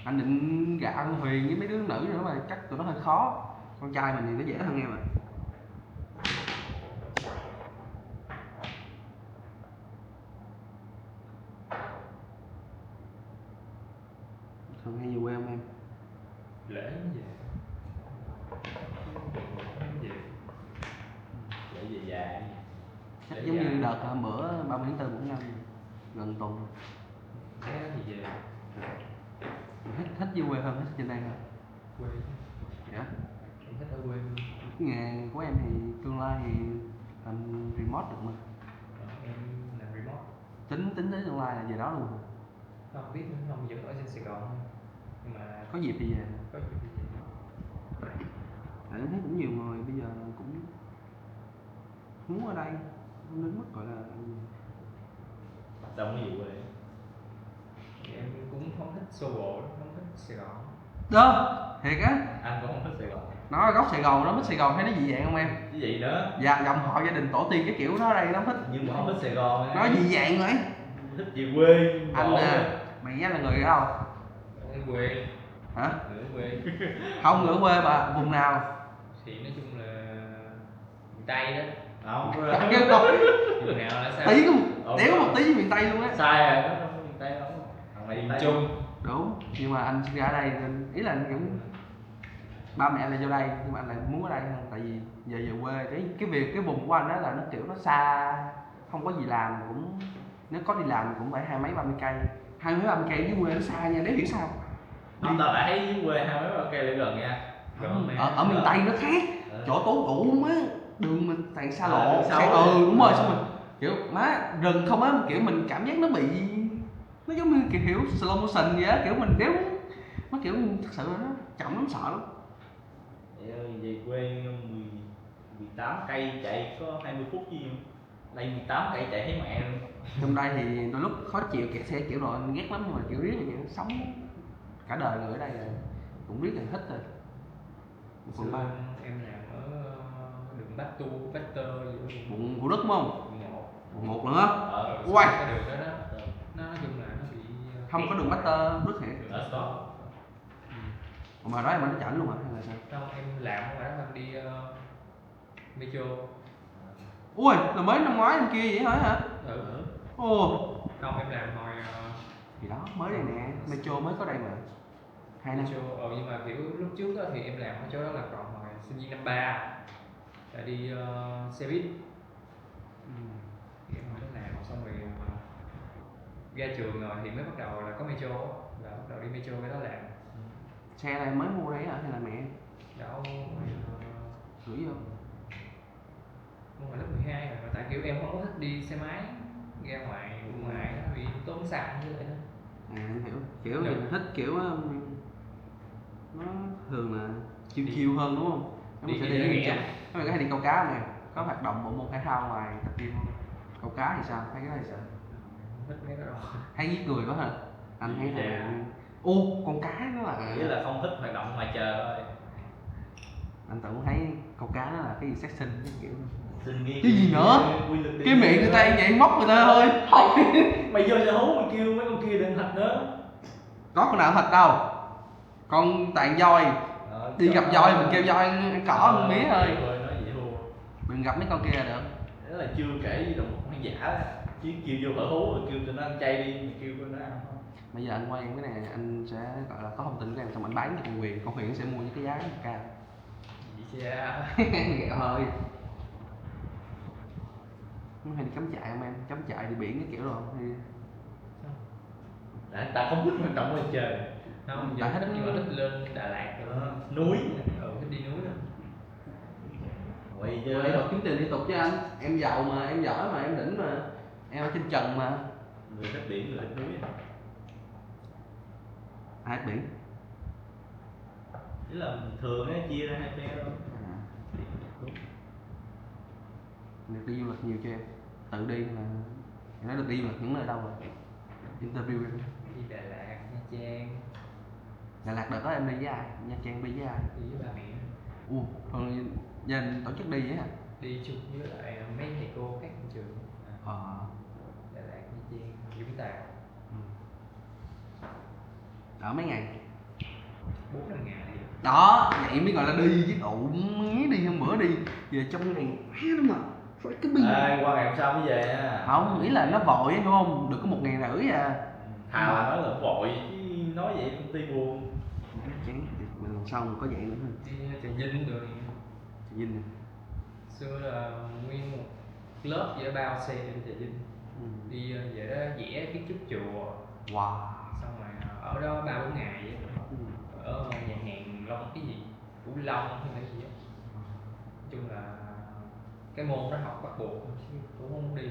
Anh định gạ con Huyền với mấy đứa nữ nữa mà chắc tụi nó hơi khó. Con trai mình thì nó dễ hơn em ạ. Thường hay về quê không em? Lễ cái gì? Cái gì? Để về già. Chắc giống như đợt bữa 30 tháng 4 năm gần tuần. Cái đó thì về Thích về quê hơn, thích trên đây hơn. quê. Dạ. Em thích ở quê. Cái nghề của em thì tương lai thì làm remote được mà. Em làm remote. Tính tới tương lai là về đó luôn. Không biết nữa, không vẫn ở trên Sài Gòn thôi. Nhưng mà Có dịp thì về. có gì thì về. Tại em thấy cũng nhiều người bây giờ cũng muốn ở đây, không đến mức gọi là Đông nhiều rồi. Em cũng không thích xô bộ, không thích Sài Gòn. đó thiệt á. Anh cũng không thích Sài Gòn. Nó là gốc Sài Gòn, nó thích Sài Gòn thấy nó dị dạng không em? Cái gì nữa? Dạ, dòng họ gia đình tổ tiên cái kiểu đó ở đây nó thích. Nhưng mà không thích Sài Gòn. Nó dị dạng rồi. Thích về quê. Anh nè, mày là người ở đâu? Ở quê. Hả? Ở quê. Không, ở quê bà vùng nào? Thì nói chung là miền Tây đó. Không. Vùng Vùng nào là sao? tí có một tí với miền Tây luôn á. Sai rồi, nó không có miền Tây đâu. Thằng này đi Nhìn chung. Đúng, nhưng mà anh sinh ra ở đây nên ý là anh cũng ba mẹ anh là vô đây nhưng mà anh lại muốn ở đây hơn, tại vì giờ về quê cái việc cái vùng của anh đó là nó kiểu nó xa, không có gì làm cũng nếu có đi làm cũng phải 20 mấy 30 cây, 20 mấy 30 cây dưới quê nó xa nha, nếu hiểu sao Không, tao lại thấy dưới quê 20 mấy cây lại gần nha. ở miền Tây nó khác, chỗ tố tụ á, đường mình toàn xa lộ, sao đúng rồi, xong mình kiểu má rừng không á, kiểu mình cảm giác nó bị nó giống như kiểu slow motion vậy á, kiểu mình đéo nó kiểu thật sự nó chậm lắm, sợ lắm. Về quê 18 cây chạy có 20 phút gì không? Đây 18 cây chạy thấy mẹ luôn. Trong đây thì đôi lúc khó chịu kẹt xe kiểu rồi ghét lắm, nhưng mà kiểu riết là vậy, sống cả đời người ở đây rồi cũng biết là thích rồi. Xưa em làm ở đường Bát Tu, Bát Tơ gì đó. Quận Thủ Đức đúng không? Quận 1 nữa. Quay. Cái đường đó đó. Nó nói chung là nó bị Không có đường Bát Tơ Đức hả? Ở stop. Mà đó em anh chảnh luôn hả hay là sao? Không, em làm ở đó em đi Metro. Ui, là mới năm ngoái em kia vậy hả? Ồ. Không, em làm hồi Thì đó, mới đây nè, Metro mới có đây mà. 2 năm. Metro, nhưng mà kiểu lúc trước đó thì em làm ở chỗ đó là còn hồi sinh viên năm 3 là đi xe buýt. Thì em mới làm xong rồi ra trường rồi thì mới bắt đầu là có Metro, là bắt đầu đi Metro cái đó làm. Xe này mới mua đấy hả hay là mẹ? Đâu Gửi vô. Mua hồi lớp 12 rồi, tại kiểu em không có thích đi xe máy ra ngoài ngoại nó bị tốn xăng như vậy đó. Anh hiểu, kiểu mình thích kiểu nó thường là chill hơn đúng không? Nó sẽ đi chụp, nó có hay đi câu cá nè, có hoạt động bộ môn thể thao ngoài tập gym không? Câu cá thì sao? Thấy cái đó thì sao? Thích mấy cái đó. Hay giết người quá hả? Anh thấy là con cá nó là Nghĩa là không thích hoạt động ngoài trời thôi. Anh tưởng thấy câu cá nó là cái gì sát sinh cái kiểu cái gì nữa, cái miệng người ta vậy móc người ta thôi. Mày vô sở hú mày kêu mấy con kia đừng thịt nữa. Có con nào thịt đâu, con toàn voi, đi gặp voi mình kêu voi ăn cỏ ăn mía thôi, đừng gặp mấy con kia là được. Đó là chưa kể gì động vật hoang dã, chứ kêu vô sở hú rồi kêu tụi nó ăn chay đi, mày kêu tụi nó ăn không. Bây giờ anh quay em cái này anh sẽ gọi là có thông tin của em xong anh bán cho con Huyền sẽ mua những cái giá cao. Dạ. Ghẹo thôi. Nó hay đi cắm trại không em? Cắm trại đi biển cái kiểu rồi không? Tại ta không thích hoạt động ngoài trời. Không, giờ thích nhưng mà thích lên Đà Lạt rồi đó. Núi. Thích đi núi đó. Quay chứ. Quay kiếm tiền liên tục chứ anh. Em giàu mà, em giỏi mà, em đỉnh mà. Em ở trên trần mà. Người thích biển, người thích núi. Ai thích biển? Ý là thường á chia ra hai phe thôi. Được đi du lịch nhiều cho em. Tự đi mà em nói được đi du lịch những nơi đâu rồi? Interview em. Đi Đà Lạt, Nha Trang. Đà Lạt đợt đó em đi với ai? Nha Trang đi với ai? Đi với bà mẹ. Thường gia đình tổ chức đi vậy hả? Đi chung với lại mấy thầy cô khác trong trường. Đà Lạt, Nha Trang, Vũng Tàu. Ở mấy ngày? 4-5 ngày đi. Đó, vậy mới gọi là đi chứ mé đi hôm bữa đi về trong ngày má đúng mà phải cái bi. Qua ngày hôm sau mới về nha. Không, nghĩ là nó vội đúng không? Được có 1 ngày rưỡi à. Thà là nói là vội chứ nói vậy công ty buồn. Chán, mình lần sau có vậy nữa hả? Đi Trà Vinh rồi. Trà Vinh nè. Xưa là nguyên một lớp vậy đó, bao xe đi Trà Vinh. Đi về đó vẽ kiến trúc chùa. Wow. Xong rồi ở đó 3-4 ngày vậy. Ở nhà hàng Long cái gì, Vũ Long hay là gì á. Nói chung là cái môn đó học bắt buộc chứ cũng không muốn đi.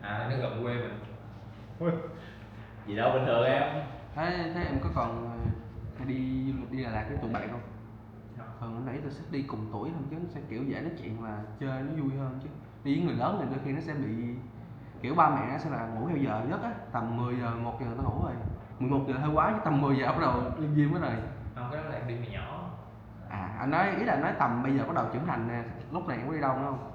Nó gần quê mình. Gì đâu bình thường em. Thế em có còn hay đi du lịch đi Đà Lạt với tụi bạn không? Thường anh nãy tôi sẽ đi cùng tuổi hơn chứ sẽ kiểu dễ nói chuyện và chơi nó vui hơn chứ. Đi với người lớn thì đôi khi nó sẽ bị kiểu ba mẹ sẽ là ngủ theo giờ giấc á, tầm 10 giờ 1 giờ nó ngủ rồi, 11 giờ hơi quá chứ tầm 10 giờ bắt đầu lên gym hết rồi. Không, cái đó là em đi mà nhỏ. Anh nói ý là nói tầm bây giờ bắt đầu trưởng thành nè, lúc này em có đi đâu nữa không?